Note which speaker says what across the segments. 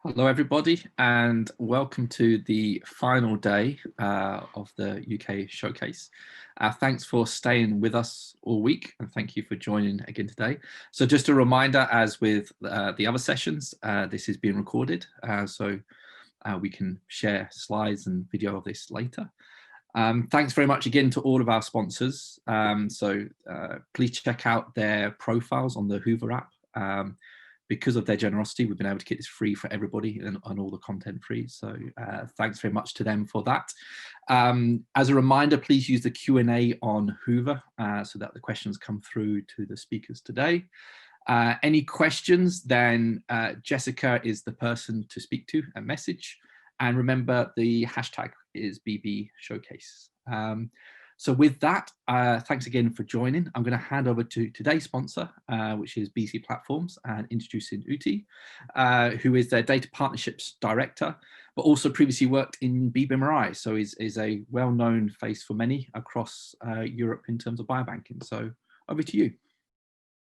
Speaker 1: Hello everybody and welcome to the final day of the UK Showcase. Thanks for staying with us all week and thank you for joining again today. So just a reminder, as with the other sessions, this is being recorded so we can share slides and video of this later. Thanks very much again to all of our sponsors. Please check out their profiles on the Hoover app. Because of their generosity, we've been able to get this free for everybody and all the content free. So thanks very much to them for that. As a reminder, please use the Q&A on Hoover so that the questions come through to the speakers today. Any questions, then Jessica is the person to speak to and message. And remember, the hashtag is BB Showcase. So with that, thanks again for joining. I'm going to hand over to today's sponsor, which is BC Platforms, and introducing Uti, who is their Data Partnerships Director, but also previously worked in BBMRI, so is a well-known face for many across Europe in terms of biobanking. So over to you.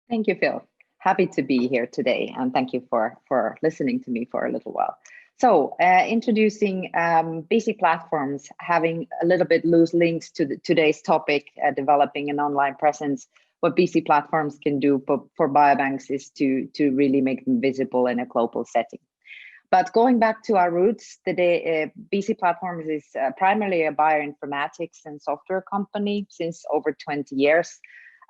Speaker 2: Thank you, Phil. Happy to be here today, and thank you for listening to me for a little while. So introducing BC Platforms, having a little bit loose links to today's topic, developing an online presence. What BC Platforms can do for biobanks is to really make them visible in a global setting. But going back to our roots, today BC Platforms is primarily a bioinformatics and software company since over 20 years,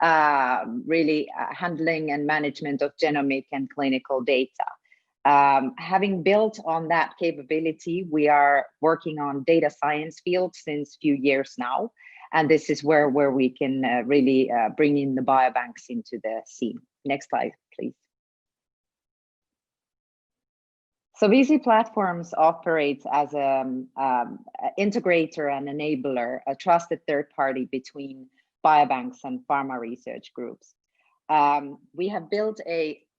Speaker 2: really handling and management of genomic and clinical data. Having built on that capability, we are working on data science field since a few years now, and this is where we can really bring in the biobanks into the scene. Next slide, please. So BC Platforms operates as an integrator and enabler, a trusted third party between biobanks and pharma research groups. We have built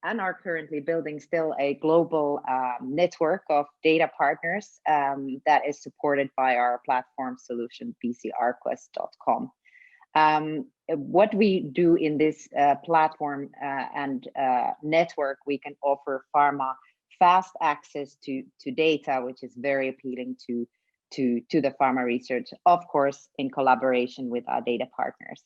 Speaker 2: and are currently building still a global network of data partners that is supported by our platform solution, bcrquest.com. What we do in this platform and network, we can offer pharma fast access to data, which is very appealing to the pharma research, of course, in collaboration with our data partners.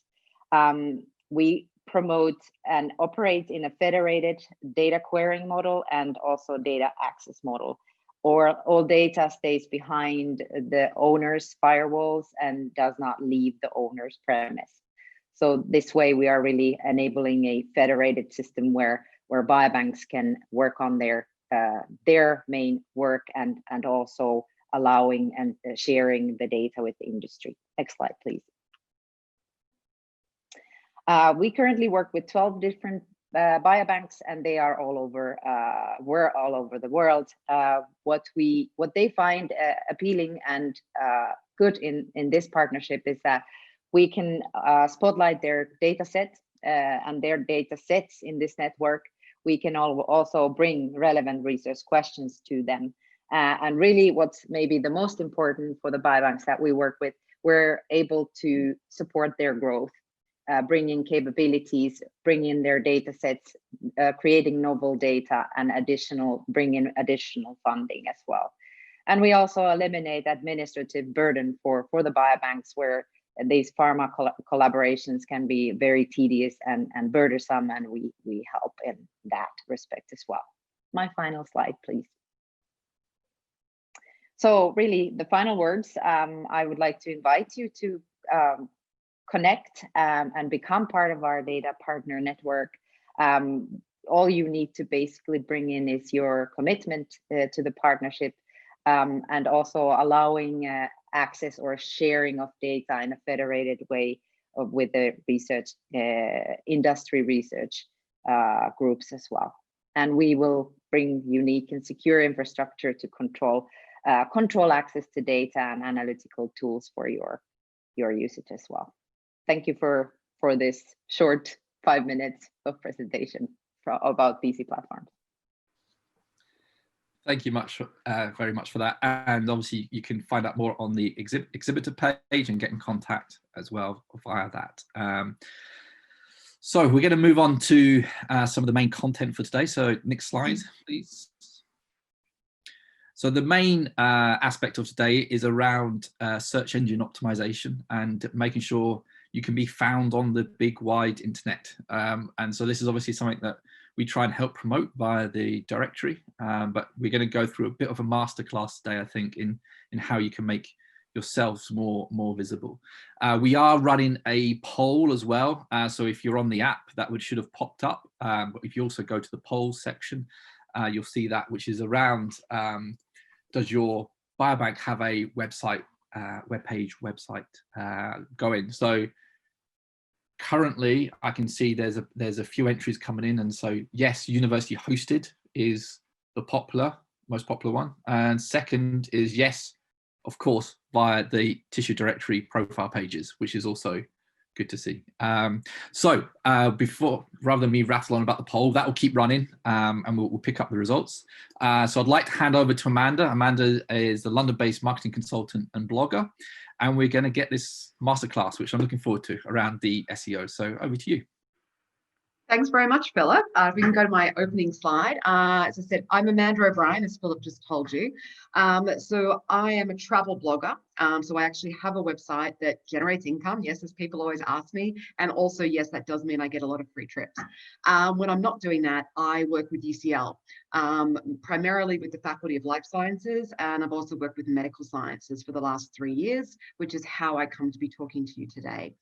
Speaker 2: We promote and operate in a federated data querying model and also data access model, or all data stays behind the owner's firewalls and does not leave the owner's premise. So this way we are really enabling a federated system where biobanks can work on their main work and also allowing and sharing the data with the industry. Next slide, please. We currently work with 12 different biobanks, and they are all over. We're all over the world. What they find appealing and good in this partnership is that we can spotlight their data set and their data sets in this network. We can also bring relevant research questions to them. And really, what's maybe the most important for the biobanks that we work with, we're able to support their growth. Bringing capabilities, bringing their data sets, creating novel data, and bring in additional funding as well. And we also eliminate administrative burden for the biobanks, where these pharma collaborations can be very tedious and burdensome, and we help in that respect as well. My final slide, please. So really, the final words, I would like to invite you to connect and become part of our data partner network. All you need to basically bring in is your commitment to the partnership, and also allowing access or sharing of data in a federated way with the research, industry research groups as well. And we will bring unique and secure infrastructure to control access to data and analytical tools for your usage as well. Thank you for this short 5 minutes of presentation about BC Platforms.
Speaker 1: Thank you very much for that. And obviously you can find out more on the exhibitor page and get in contact as well via that. So we're going to move on to some of the main content for today. So next slide, please. So the main aspect of today is around search engine optimization and making sure you can be found on the big wide internet. And so this is obviously something that we try and help promote via the directory, but we're going to go through a bit of a masterclass today, I think, in how you can make yourselves more visible. We are running a poll as well. So if you're on the app, that should have popped up. But if you also go to the polls section, you'll see that, which is around, does your biobank have a website, website going? So currently I can see there's a few entries coming in, and so yes, university hosted is the most popular one, and second is yes, of course, via the tissue directory profile pages, which is also good to see. So rather than me rattle on about the poll, that will keep running, and we'll pick up the results. So I'd like to hand over to Amanda. Amanda is a London-based marketing consultant and blogger, and we're going to get this masterclass, which I'm looking forward to, around the SEO. So over to you.
Speaker 3: Thanks very much, Philip. We can go to my opening slide. As I said, I'm Amanda O'Brien, as Philip just told you. So I am a travel blogger. So I actually have a website that generates income. Yes, as people always ask me. And also, yes, that does mean I get a lot of free trips. When I'm not doing that, I work with UCL, primarily with the Faculty of Life Sciences. And I've also worked with medical sciences for the last 3 years, which is how I come to be talking to you today.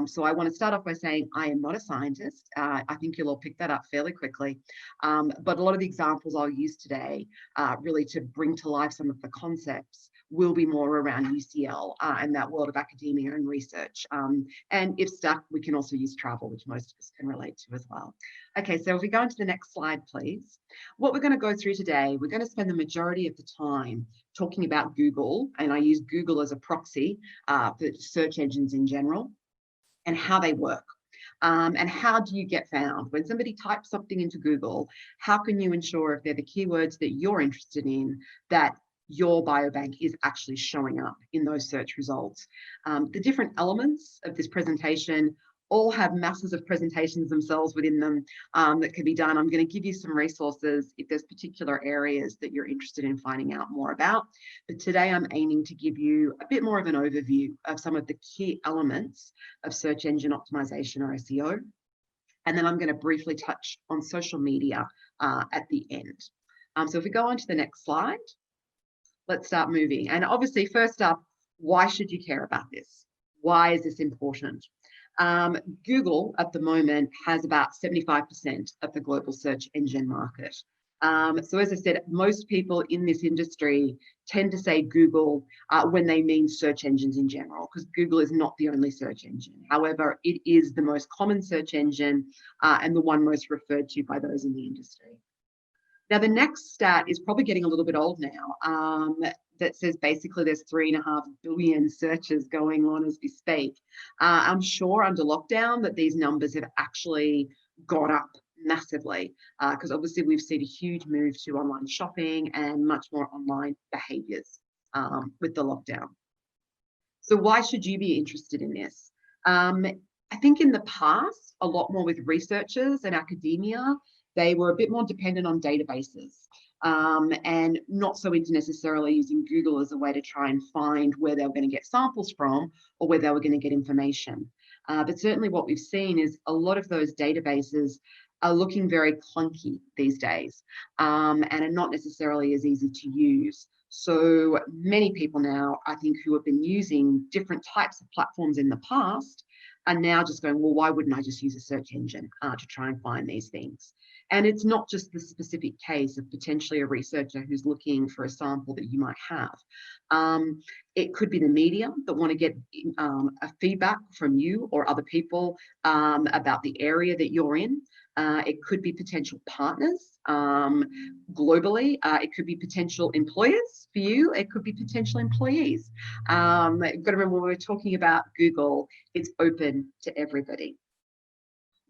Speaker 3: So I want to start off by saying I am not a scientist. I think you'll all pick that up fairly quickly. But a lot of the examples I'll use today, really to bring to life some of the concepts, will be more around UCL and that world of academia and research. And if stuck, we can also use travel, which most of us can relate to as well. Okay, so if we go into the next slide, please. What we're going to go through today, we're going to spend the majority of the time talking about Google, and I use Google as a proxy for search engines in general, and how they work. And how do you get found? When somebody types something into Google, how can you ensure, if they're the keywords that you're interested in, that your biobank is actually showing up in those search results? The different elements of this presentation all have masses of presentations themselves within them that can be done. I'm going to give you some resources if there's particular areas that you're interested in finding out more about. But today I'm aiming to give you a bit more of an overview of some of the key elements of search engine optimization, or SEO. And then I'm going to briefly touch on social media at the end. So if we go on to the next slide, let's start moving. And obviously, first up, why should you care about this? Why is this important? Google at the moment has about 75% of the global search engine market. So as I said, most people in this industry tend to say Google when they mean search engines in general, because Google is not the only search engine. However, it is the most common search engine and the one most referred to by those in the industry. Now, the next stat is probably getting a little bit old now, that says basically there's 3.5 billion searches going on as we speak. I'm sure under lockdown that these numbers have actually gone up massively, because obviously we've seen a huge move to online shopping and much more online behaviours with the lockdown. So why should you be interested in this? I think in the past, a lot more with researchers and academia, they were a bit more dependent on databases and not so into necessarily using Google as a way to try and find where they were going to get samples from or where they were going to get information. But certainly what we've seen is a lot of those databases are looking very clunky these days and are not necessarily as easy to use. So many people now, I think, who have been using different types of platforms in the past are now just going, well, why wouldn't I just use a search engine to try and find these things? And it's not just the specific case of potentially a researcher who's looking for a sample that you might have. It could be the media that want to get a feedback from you or other people about the area that you're in. It could be potential partners globally. It could be potential employers for you. It could be potential employees. You've got to remember, when we're talking about Google, it's open to everybody.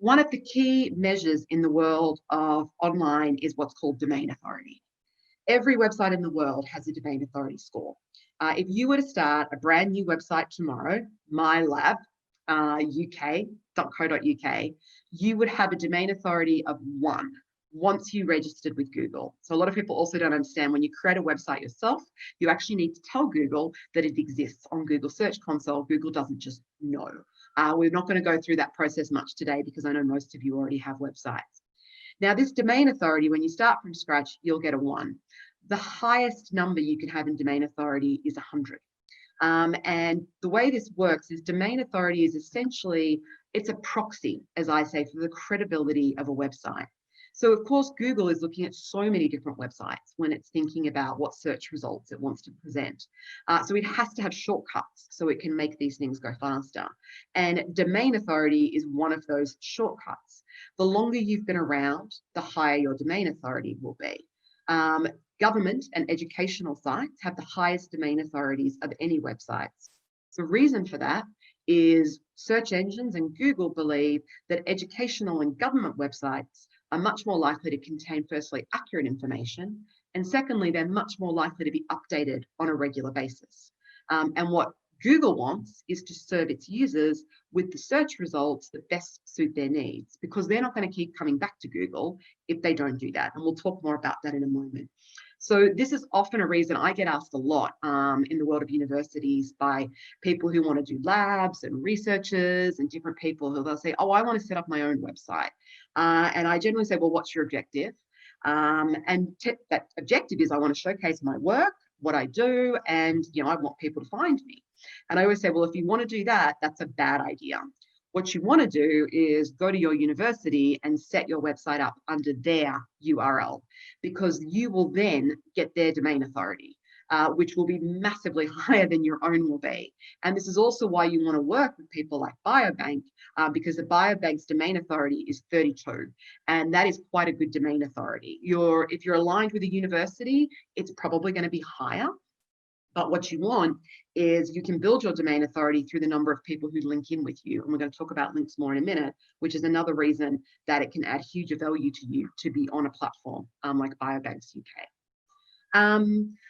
Speaker 3: One of the key measures in the world of online is what's called domain authority. Every website in the world has a domain authority score. If you were to start a brand new website tomorrow, mylab, uk.co.uk, you would have a domain authority of 1. once you registered with Google. So a lot of people also don't understand when you create a website yourself, you actually need to tell Google that it exists on Google Search Console. Google doesn't just know. We're not going to go through that process much today because I know most of you already have websites. Now, this domain authority, when you start from scratch, you'll get a 1. The highest number you can have in domain authority is 100. And the way this works is domain authority is essentially, it's a proxy, as I say, for the credibility of a website. So of course, Google is looking at so many different websites when it's thinking about what search results it wants to present. So it has to have shortcuts so it can make these things go faster. And domain authority is one of those shortcuts. The longer you've been around, the higher your domain authority will be. Government and educational sites have the highest domain authorities of any websites. The reason for that is search engines and Google believe that educational and government websites are much more likely to contain, firstly, accurate information, and secondly, they're much more likely to be updated on a regular basis. And what Google wants is to serve its users with the search results that best suit their needs, because they're not going to keep coming back to Google if they don't do that. And we'll talk more about that in a moment. So this is often a reason I get asked a lot in the world of universities by people who want to do labs and researchers and different people who they'll say, oh, I want to set up my own website. And I generally say, well, what's your objective? That objective is I want to showcase my work, what I do, and I want people to find me. And I always say, well, if you want to do that, that's a bad idea. What you want to do is go to your university and set your website up under their URL, because you will then get their domain authority, which will be massively higher than your own will be. And this is also why you want to work with people like Biobank, because the Biobank's domain authority is 32, and that is quite a good domain authority. If you're aligned with a university, it's probably going to be higher. But what you want is you can build your domain authority through the number of people who link in with you. And we're going to talk about links more in a minute, which is another reason that it can add huge value to you to be on a platform like Biobanks UK.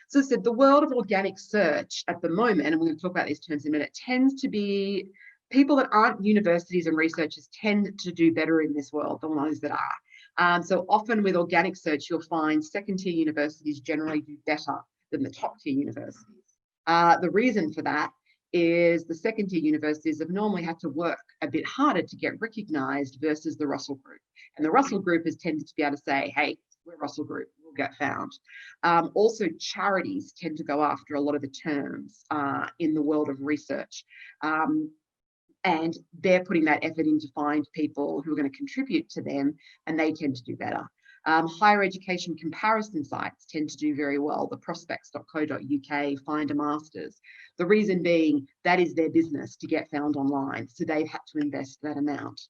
Speaker 3: So as I said, the world of organic search at the moment, and we're going to talk about these terms in a minute, tends to be people that aren't universities and researchers tend to do better in this world than those that are. So often with organic search, you'll find second-tier universities generally do better than the top-tier universities. The reason for that is the second-tier universities have normally had to work a bit harder to get recognised versus the Russell Group. And the Russell Group has tended to be able to say, hey, we're Russell Group, we'll get found. Also, charities tend to go after a lot of the terms in the world of research. And they're putting that effort in to find people who are going to contribute to them, and they tend to do better. Higher education comparison sites tend to do very well. The prospects.co.uk, Find a Masters. The reason being that is their business to get found online. So they've had to invest that amount.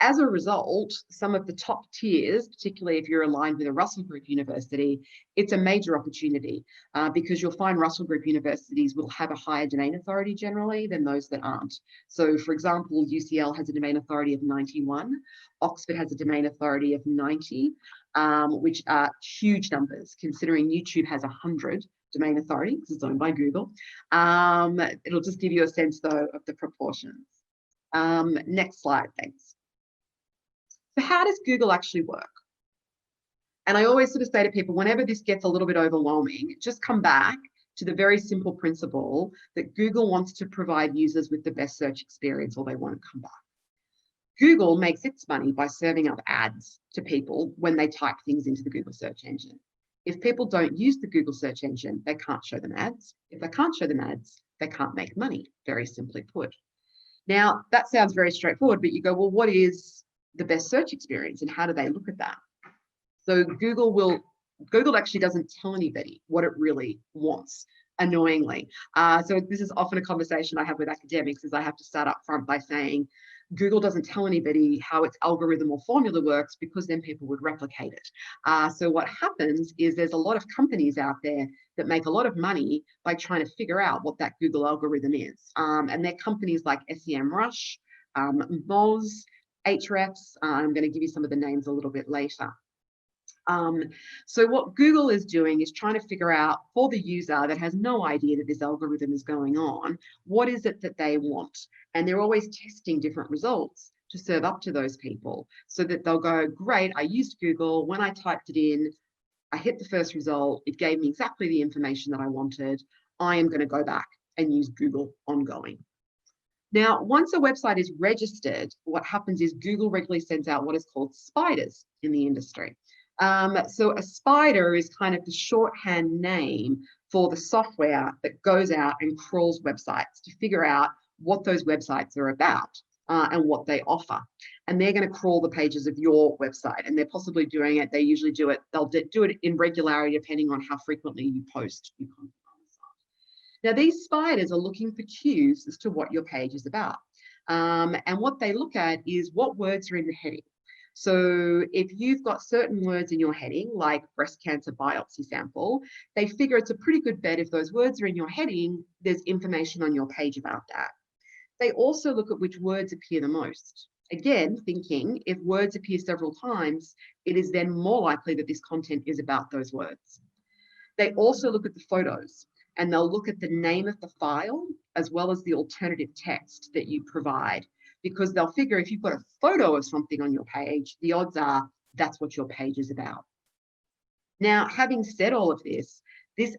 Speaker 3: As a result, some of the top tiers, particularly if you're aligned with a Russell Group university, it's a major opportunity because you'll find Russell Group universities will have a higher domain authority generally than those that aren't. So for example, UCL has a domain authority of 91, Oxford has a domain authority of 90, which are huge numbers considering YouTube has 100 domain authority because it's owned by Google. It'll just give you a sense though of the proportions. Next slide, thanks. So how does Google actually work? And I always sort of say to people, whenever this gets a little bit overwhelming, just come back to the very simple principle that Google wants to provide users with the best search experience or they won't come back. Google makes its money by serving up ads to people when they type things into the Google search engine. If people don't use the Google search engine, they can't show them ads. If they can't show them ads, they can't make money, very simply put. Now, that sounds very straightforward, but you go, well, what is the best search experience and how do they look at that? So Google actually doesn't tell anybody what it really wants, annoyingly. So this is often a conversation I have with academics, is I have to start up front by saying, Google doesn't tell anybody how its algorithm or formula works because then people would replicate it. So what happens is there's a lot of companies out there that make a lot of money by trying to figure out what that Google algorithm is. And they're companies like SEMrush, Moz, Ahrefs. I'm going to give you some of the names a little bit later. So what Google is doing is trying to figure out for the user that has no idea that this algorithm is going on, what is it that they want? And they're always testing different results to serve up to those people so that they'll go, great, I used Google. When I typed it in, I hit the first result. It gave me exactly the information that I wanted. I am going to go back and use Google ongoing. Now, once a website is registered, what happens is Google regularly sends out what is called spiders in the industry. So a spider is kind of the shorthand name for the software that goes out and crawls websites to figure out what those websites are about and what they offer. And they're going to crawl the pages of your website, and they're possibly doing it. They usually do it. They'll do it in regularity depending on how frequently you post your content on the site. Now, these spiders are looking for cues as to what your page is about. And what they look at is what words are in the heading. So if you've got certain words in your heading, like breast cancer biopsy sample, they figure it's a pretty good bet if those words are in your heading, there's information on your page about that. They also look at which words appear the most. Again, thinking if words appear several times, it is then more likely that this content is about those words. They also look at the photos, and they'll look at the name of the file as well as the alternative text that you provide, because they'll figure if you've got a photo of something on your page, the odds are that's what your page is about. Now, having said all of this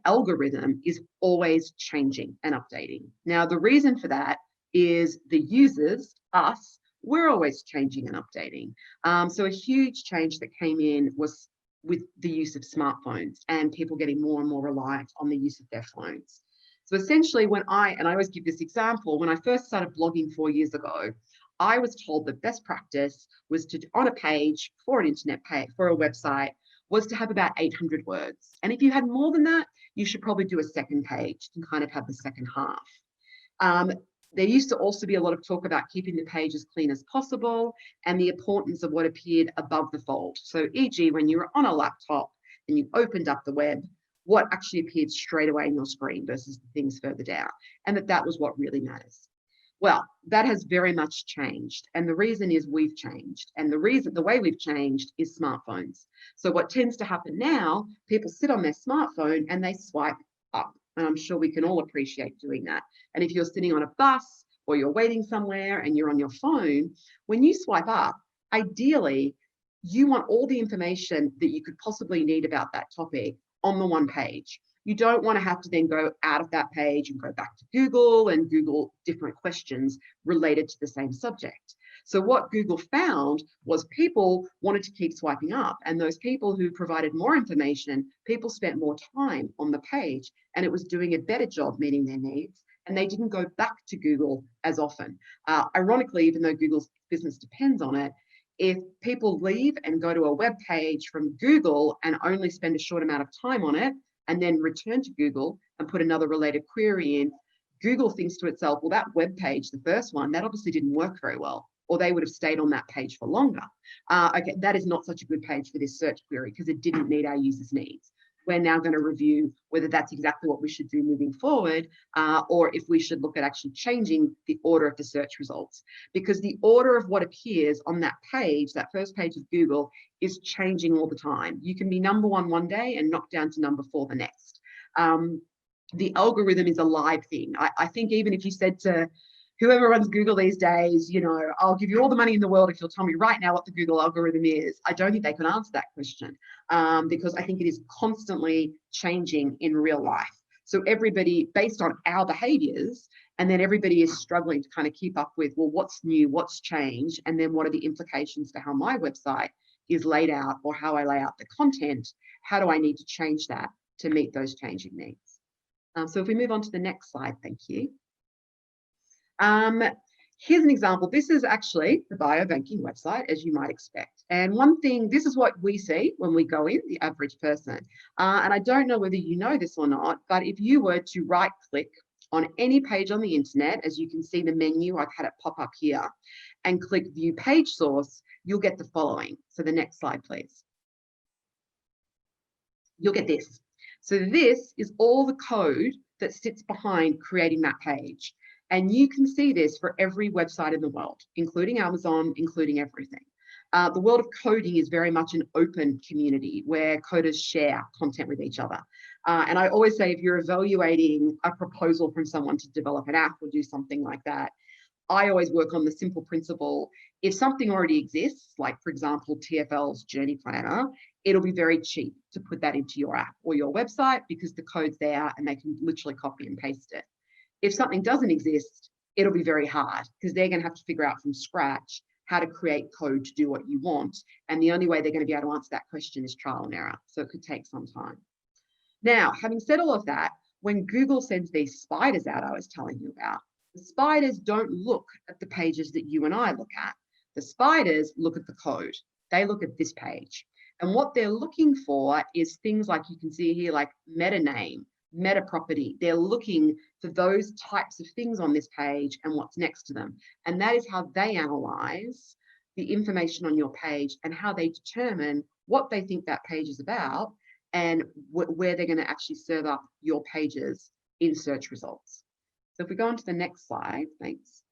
Speaker 3: algorithm is always changing and updating. Now, the reason for that is the users, us, we're always changing and updating. So a huge change that came in was with the use of smartphones and people getting more and more reliant on the use of their phones. So essentially I always give this example, when I first started blogging 4 years ago, I was told that best practice was to, on a page for an internet page, for a website, was to have about 800 words. And if you had more than that, you should probably do a second page and kind of have the second half. There used to also be a lot of talk about keeping the page as clean as possible and the importance of what appeared above the fold. So e.g., when you were on a laptop and you opened up the web, what actually appeared straight away on your screen versus the things further down, and that was what really matters. Well, that has very much changed. And the reason is we've changed. And the way we've changed is smartphones. So what tends to happen now, people sit on their smartphone and they swipe up. And I'm sure we can all appreciate doing that. And if you're sitting on a bus or you're waiting somewhere and you're on your phone, when you swipe up, ideally, you want all the information that you could possibly need about that topic on the one page. You don't want to have to then go out of that page and go back to Google and Google different questions related to the same subject. So what Google found was people wanted to keep swiping up, and those people who provided more information, people spent more time on the page, and it was doing a better job meeting their needs, and they didn't go back to Google as often. Ironically, even though Google's business depends on it, if people leave and go to a web page from Google and only spend a short amount of time on it, and then return to Google and put another related query in, Google thinks to itself, well, that web page, the first one, that obviously didn't work very well, or they would have stayed on that page for longer. Okay, that is not such a good page for this search query because it didn't meet our users' needs. We're now going to review whether that's exactly what we should do moving forward, or if we should look at actually changing the order of the search results, because the order of what appears on that page, that first page of Google, is changing all the time. You can be number one day and knock down to number 4 the next. The algorithm is a live thing. I think even if you said to whoever runs Google these days, you know, I'll give you all the money in the world if you'll tell me right now what the Google algorithm is, I don't think they can answer that question, because I think it is constantly changing in real life. So everybody, based on our behaviors, and then everybody is struggling to kind of keep up with, well, what's new, what's changed, and then what are the implications for how my website is laid out or how I lay out the content? How do I need to change that to meet those changing needs? So if we move on to the next slide, thank you. Here's an example. This is actually the biobanking website, as you might expect. And one thing, this is what we see when we go in, the average person. And I don't know whether you know this or not, but if you were to right click on any page on the internet, as you can see the menu, I've had it pop up here, and click view page source, you'll get the following. So the next slide, please. You'll get this. So this is all the code that sits behind creating that page. And you can see this for every website in the world, including Amazon, including everything. The world of coding is very much an open community where coders share content with each other. And I always say, if you're evaluating a proposal from someone to develop an app or do something like that, I always work on the simple principle. If something already exists, like for example, TFL's Journey Planner, it'll be very cheap to put that into your app or your website because the code's there and they can literally copy and paste it. If something doesn't exist, it'll be very hard because they're going to have to figure out from scratch how to create code to do what you want. And the only way they're going to be able to answer that question is trial and error. So it could take some time. Now, having said all of that, when Google sends these spiders out I was telling you about, the spiders don't look at the pages that you and I look at. The spiders look at the code. They look at this page. And what they're looking for is things like you can see here, like meta name, meta property. They're looking for those types of things on this page and what's next to them. And that is how they analyze the information on your page and how they determine what they think that page is about and where they're going to actually serve up your pages in search results. So if we go on to the next slide, thanks.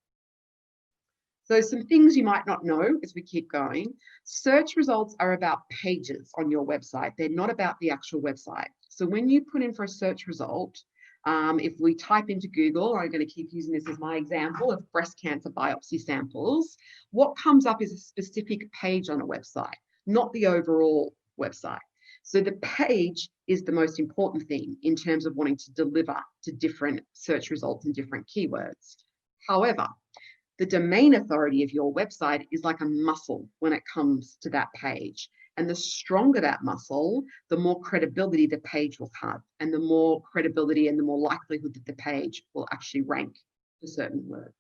Speaker 3: So some things you might not know as we keep going. Search results are about pages on your website. They're not about the actual website. So when you put in for a search result, if we type into Google, I'm going to keep using this as my example of breast cancer biopsy samples, what comes up is a specific page on a website, not the overall website. So the page is the most important thing in terms of wanting to deliver to different search results and different keywords. However, the domain authority of your website is like a muscle when it comes to that page. And the stronger that muscle, the more credibility the page will have, and the more credibility and the more likelihood that the page will actually rank for certain words.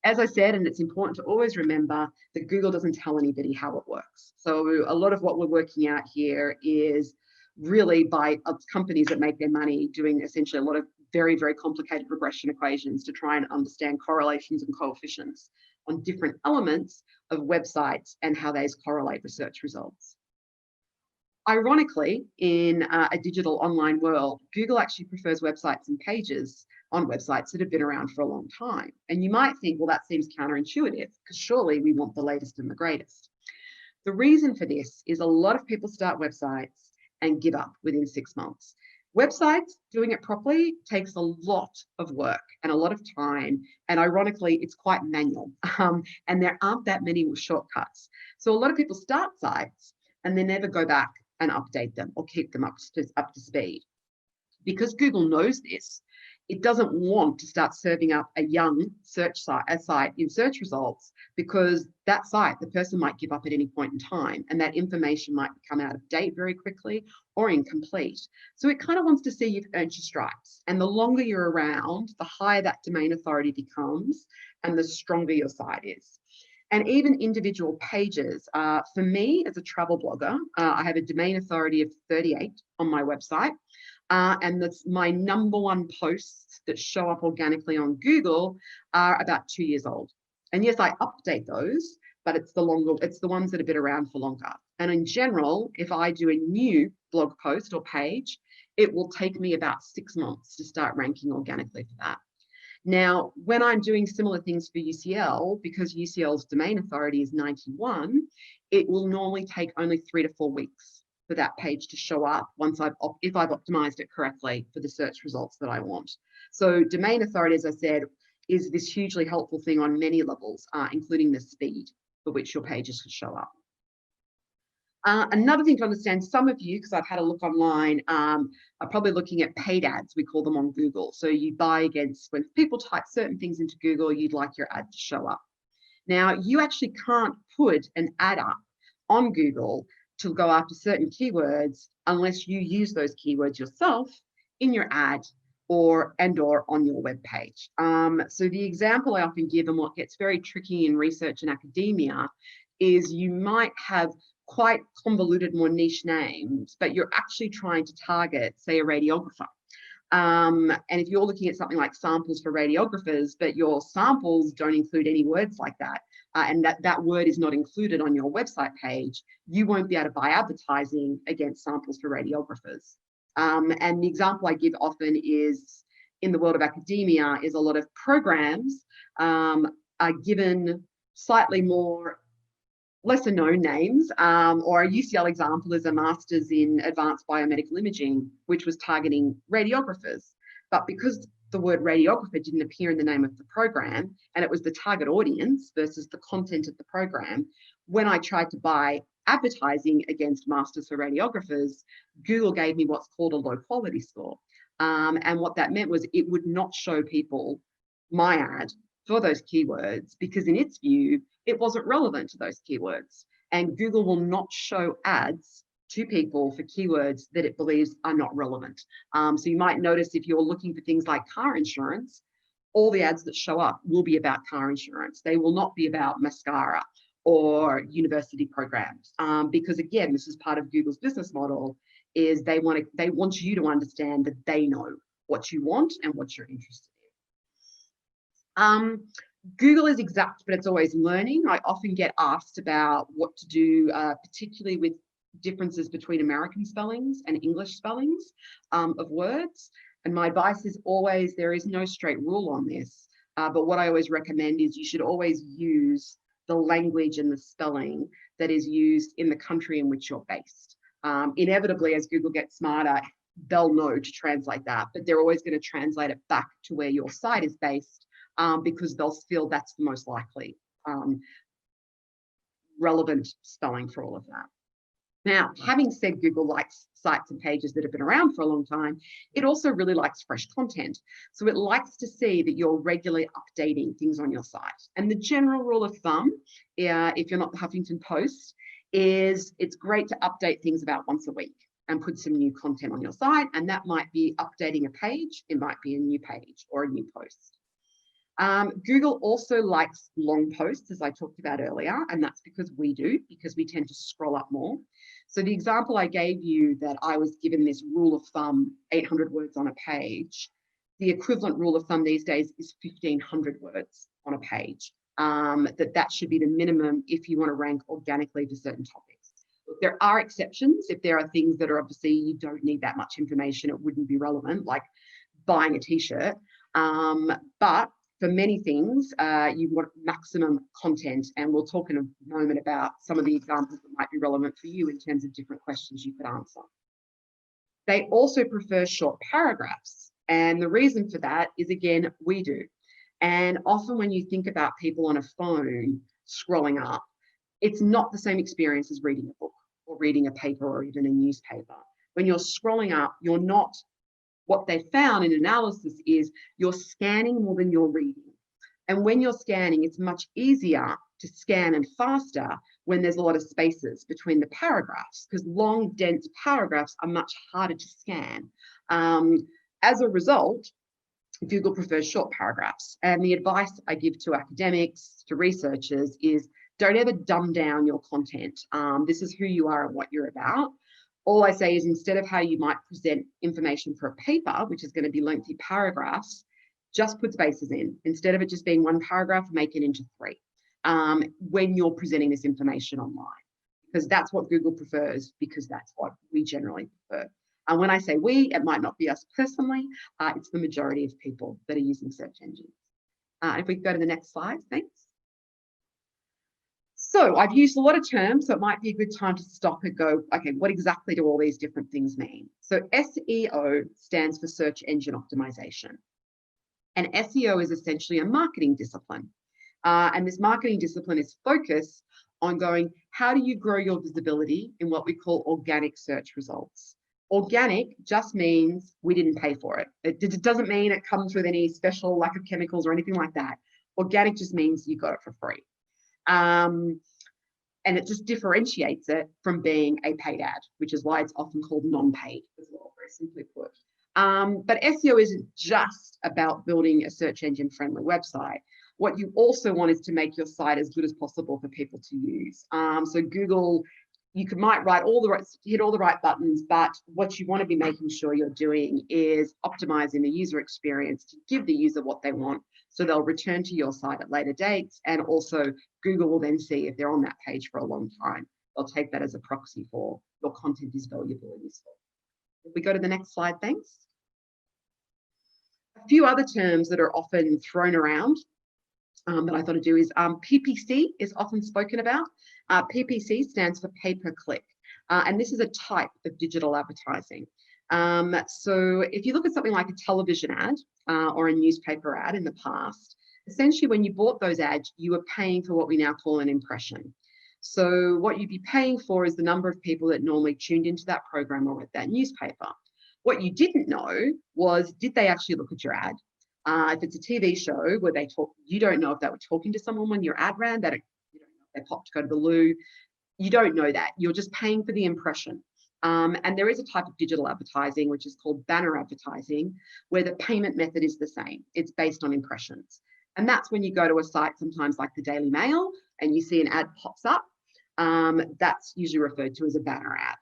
Speaker 3: As I said, and it's important to always remember that Google doesn't tell anybody how it works. So a lot of what we're working out here is really by companies that make their money doing essentially a lot of very, very complicated regression equations to try and understand correlations and coefficients on different elements of websites and how those correlate with search results. Ironically, in a digital online world, Google actually prefers websites and pages on websites that have been around for a long time. And you might think, well, that seems counterintuitive because surely we want the latest and the greatest. The reason for this is a lot of people start websites and give up within 6 months. Websites, doing it properly takes a lot of work and a lot of time. And ironically, it's quite manual. And there aren't that many shortcuts. So a lot of people start sites and they never go back and update them or keep them up to speed. Because Google knows this, it doesn't want to start serving up a young site in search results because that site, the person might give up at any point in time and that information might become out of date very quickly or incomplete. So it kind of wants to see you've earned your stripes. And the longer you're around, the higher that domain authority becomes and the stronger your site is. And even individual pages. For me, as a travel blogger, I have a domain authority of 38 on my website. And that's my #1 posts that show up organically on Google are about 2 years old. And yes, I update those, but it's the ones that have been around for longer. And in general, if I do a new blog post or page, it will take me about 6 months to start ranking organically for that. Now, when I'm doing similar things for UCL, because UCL's domain authority is 91, it will normally take only 3 to 4 weeks for that page to show up if I've optimized it correctly for the search results that I want. So domain authority, as I said, is this hugely helpful thing on many levels, including the speed for which your pages can show up. Another thing to understand, some of you, because I've had a look online, are probably looking at paid ads, we call them on Google. So you buy against, when people type certain things into Google, you'd like your ad to show up. Now, you actually can't put an ad up on Google to go after certain keywords unless you use those keywords yourself in your ad or on your web page. So the example I often give, and what gets very tricky in research and academia, is you might have quite convoluted, more niche names, but you're actually trying to target, say, a radiographer. And if you're looking at something like samples for radiographers, but your samples don't include any words like that, and that word is not included on your website page, you won't be able to buy advertising against samples for radiographers. And the example I give often is in the world of academia is a lot of programs are given slightly lesser known names, or a UCL example is a master's in advanced biomedical imaging, which was targeting radiographers. But because the word radiographer didn't appear in the name of the program, and it was the target audience versus the content of the program, when I tried to buy advertising against Masters for Radiographers, Google gave me what's called a low quality score. And what that meant was it would not show people my ad for those keywords because in its view, it wasn't relevant to those keywords. And Google will not show ads to people for keywords that it believes are not relevant. So you might notice if you're looking for things like car insurance, all the ads that show up will be about car insurance. They will not be about mascara or university programs. Because again, this is part of Google's business model, is they want you to understand that they know what you want and what you're interested in. Google is exact, but it's always learning. I often get asked about what to do, particularly with differences between American spellings and English spellings of words. And my advice is always, there is no straight rule on this. But what I always recommend is you should always use the language and the spelling that is used in the country in which you're based. Inevitably, as Google gets smarter, they'll know to translate that, but they're always going to translate it back to where your site is based because they'll feel that's the most likely relevant spelling for all of that. Now, having said Google likes sites and pages that have been around for a long time, it also really likes fresh content. So it likes to see that you're regularly updating things on your site. And the general rule of thumb, if you're not the Huffington Post, is it's great to update things about once a week and put some new content on your site. And that might be updating a page, it might be a new page or a new post. Google also likes long posts, as I talked about earlier, and that's because we tend to scroll up more. So the example I gave you that I was given this rule of thumb, 800 words on a page, the equivalent rule of thumb these days is 1,500 words on a page. That should be the minimum if you want to rank organically for certain topics. There are exceptions. If there are things that are obviously you don't need that much information, it wouldn't be relevant, like buying a t-shirt. But for many things, you want maximum content, and we'll talk in a moment about some of the examples that might be relevant for you in terms of different questions you could answer. They also prefer short paragraphs, and the reason for that is, again, we do. And often when you think about people on a phone scrolling up, it's not the same experience as reading a book or reading a paper or even a newspaper. When you're scrolling up, you're not, what they found in analysis is you're scanning more than you're reading. And when you're scanning, it's much easier to scan and faster when there's a lot of spaces between the paragraphs, because long, dense paragraphs are much harder to scan. As a result, Google prefers short paragraphs. And the advice I give to academics, to researchers, is don't ever dumb down your content. This is who you are and what you're about. All I say is, instead of how you might present information for a paper, which is going to be lengthy paragraphs, just put spaces in. Instead of it just being one paragraph, make it into 3 when you're presenting this information online, because that's what Google prefers, because that's what we generally prefer. And when I say we, it might not be us personally, it's the majority of people that are using search engines. If we go to the next slide, thanks. So I've used a lot of terms, so it might be a good time to stop and go, okay, what exactly do all these different things mean? So SEO stands for search engine optimization. And SEO is essentially a marketing discipline. And this marketing discipline is focused on going, how do you grow your visibility in what we call organic search results? Organic just means we didn't pay for it. It doesn't mean it comes with any special lack of chemicals or anything like that. Organic just means you got it for free. And it just differentiates it from being a paid ad, which is why it's often called non-paid as well, very simply put. But SEO isn't just about building a search engine friendly website. What you also want is to make your site as good as possible for people to use. So Google, you might hit all the right buttons, but what you want to be making sure you're doing is optimizing the user experience to give the user what they want, so they'll return to your site at later dates. And also Google will then see if they're on that page for a long time. They'll take that as a proxy for your content is valuable and useful. If we go to the next slide, thanks. A few other terms that are often thrown around that I thought I'd do is PPC is often spoken about. PPC stands for pay per click. And this is a type of digital advertising. So if you look at something like a television ad or a newspaper ad in the past, essentially when you bought those ads, you were paying for what we now call an impression. So what you'd be paying for is the number of people that normally tuned into that program or read that newspaper. What you didn't know was, did they actually look at your ad? If it's a TV show where they talk, you don't know if they were talking to someone when your ad ran, that you don't know if they popped to go to the loo. You don't know that. You're just paying for the impression. And there is a type of digital advertising, which is called banner advertising, where the payment method is the same. It's based on impressions. And that's when you go to a site, sometimes like the Daily Mail, and you see an ad pops up. That's usually referred to as a banner ad.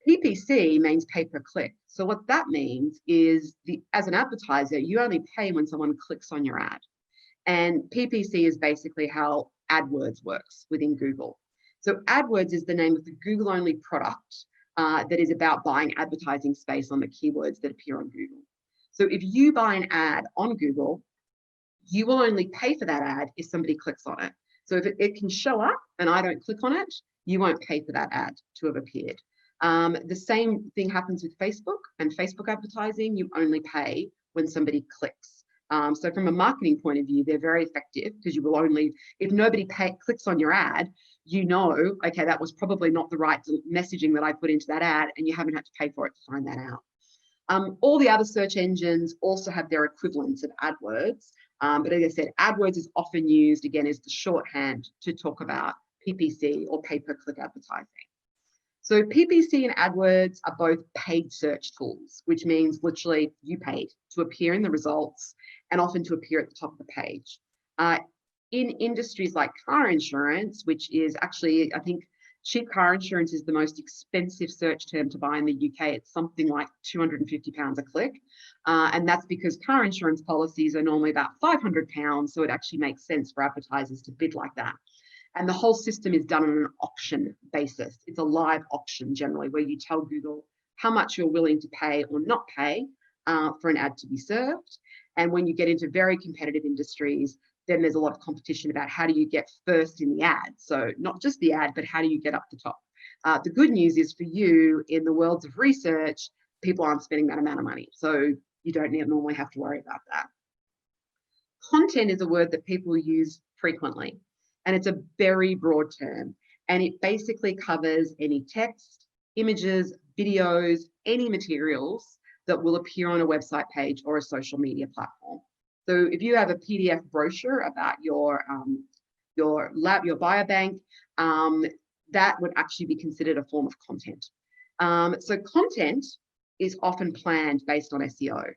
Speaker 3: PPC means pay-per-click. So what that means is, as an advertiser, you only pay when someone clicks on your ad. And PPC is basically how AdWords works within Google. So AdWords is the name of the Google-only product that is about buying advertising space on the keywords that appear on Google. So if you buy an ad on Google, you will only pay for that ad if somebody clicks on it. So if it can show up and I don't click on it, you won't pay for that ad to have appeared. The same thing happens with Facebook and Facebook advertising. You only pay when somebody clicks. So from a marketing point of view, they're very effective, because you will only, if nobody clicks on your ad, you know, okay, that was probably not the right messaging that I put into that ad, and you haven't had to pay for it to find that out. All the other search engines also have their equivalents of AdWords. But as I said, AdWords is often used, again, as the shorthand to talk about PPC or pay-per-click advertising. So PPC and AdWords are both paid search tools, which means literally you paid to appear in the results and often to appear at the top of the page. In industries like car insurance, which is actually, I think, cheap car insurance is the most expensive search term to buy in the UK. It's something like £250 a click. And that's because car insurance policies are normally about £500. So it actually makes sense for advertisers to bid like that. And the whole system is done on an auction basis. It's a live auction generally, where you tell Google how much you're willing to pay or not pay for an ad to be served. And when you get into very competitive industries, then there's a lot of competition about how do you get first in the ad. So not just the ad, but how do you get up the top? The good news is for you, in the worlds of research, people aren't spending that amount of money. So you don't normally have to worry about that. Content is a word that people use frequently, and it's a very broad term. And it basically covers any text, images, videos, any materials that will appear on a website page or a social media platform. So if you have a PDF brochure about your biobank, that would actually be considered a form of content. So content is often planned based on SEO.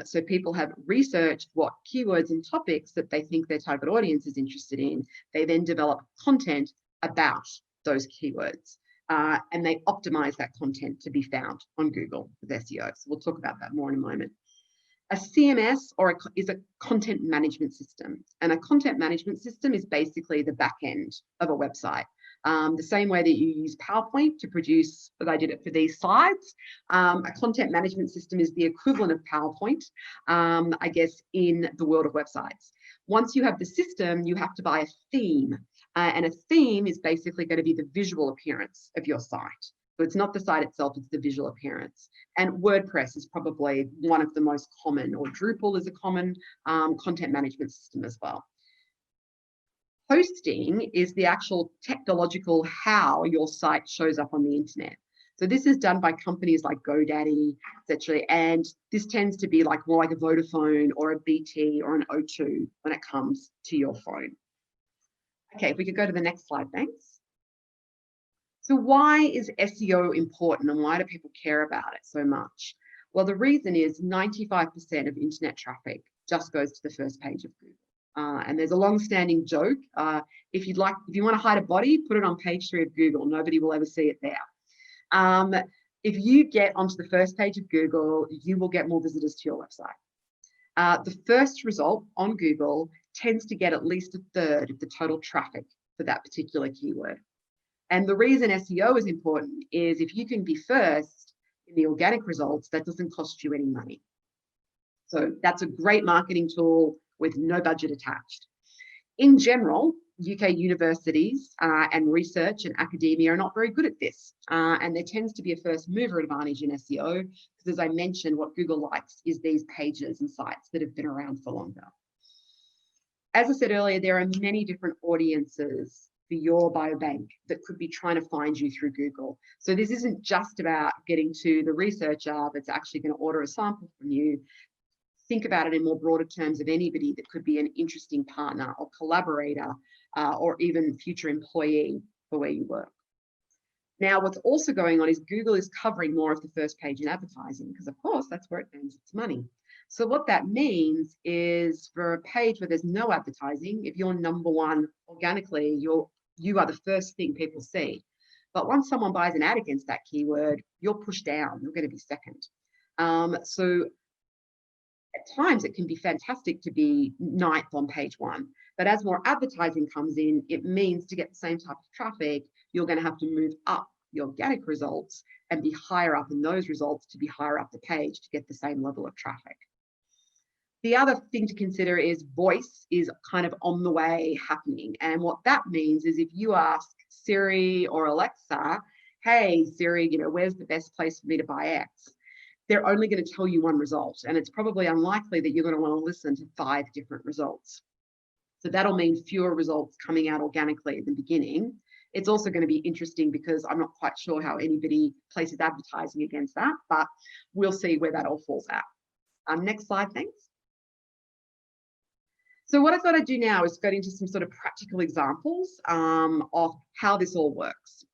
Speaker 3: So people have researched what keywords and topics that they think their target audience is interested in. They then develop content about those keywords, and they optimize that content to be found on Google with SEO. So we'll talk about that more in a moment. A CMS is a content management system, and a content management system is basically the back end of a website. The same way that you use PowerPoint to produce, but I did it for these slides. A content management system is the equivalent of PowerPoint, I guess, in the world of websites. Once you have the system, you have to buy a theme, and a theme is basically going to be the visual appearance of your site. So it's not the site itself, it's the visual appearance. And WordPress is probably one of the most common, or Drupal is a common content management system as well. Hosting is the actual technological how your site shows up on the internet. So this is done by companies like GoDaddy, etc. And this tends to be like more like a Vodafone or a BT or an O2 when it comes to your phone. Okay, if we could go to the next slide, thanks. So why is SEO important, and why do people care about it so much? Well, the reason is 95% of internet traffic just goes to the first page of Google. And there's a long-standing joke. If you want to hide a body, put it on page 3 of Google. Nobody will ever see it there. If you get onto the first page of Google, you will get more visitors to your website. The first result on Google tends to get at least a third of the total traffic for that particular keyword. And the reason SEO is important is if you can be first in the organic results, that doesn't cost you any money. So that's a great marketing tool with no budget attached. In general, UK universities and research and academia are not very good at this. And there tends to be a first mover advantage in SEO, because as I mentioned, what Google likes is these pages and sites that have been around for longer. As I said earlier, there are many different audiences for your biobank that could be trying to find you through Google. So this isn't just about getting to the researcher that's actually going to order a sample from you. Think about it in more broader terms of anybody that could be an interesting partner or collaborator or even future employee for where you work. Now, what's also going on is Google is covering more of the first page in advertising, because of course that's where it earns its money. So what that means is, for a page where there's no advertising, if you're number one organically, you are the first thing people see. But once someone buys an ad against that keyword, you're pushed down, you're going to be second. So at times it can be fantastic to be ninth on page one, but as more advertising comes in, it means to get the same type of traffic, you're going to have to move up the organic results and be higher up in those results to be higher up the page to get the same level of traffic. The other thing to consider is voice is kind of on the way happening. And what that means is, if you ask Siri or Alexa, hey Siri, where's the best place for me to buy X? They're only going to tell you one result. And it's probably unlikely that you're going to want to listen to 5 different results. So that'll mean fewer results coming out organically at the beginning. It's also going to be interesting because I'm not quite sure how anybody places advertising against that, but we'll see where that all falls out. Next slide, thanks. So what I thought I'd do now is go into some sort of practical examples of how this all works.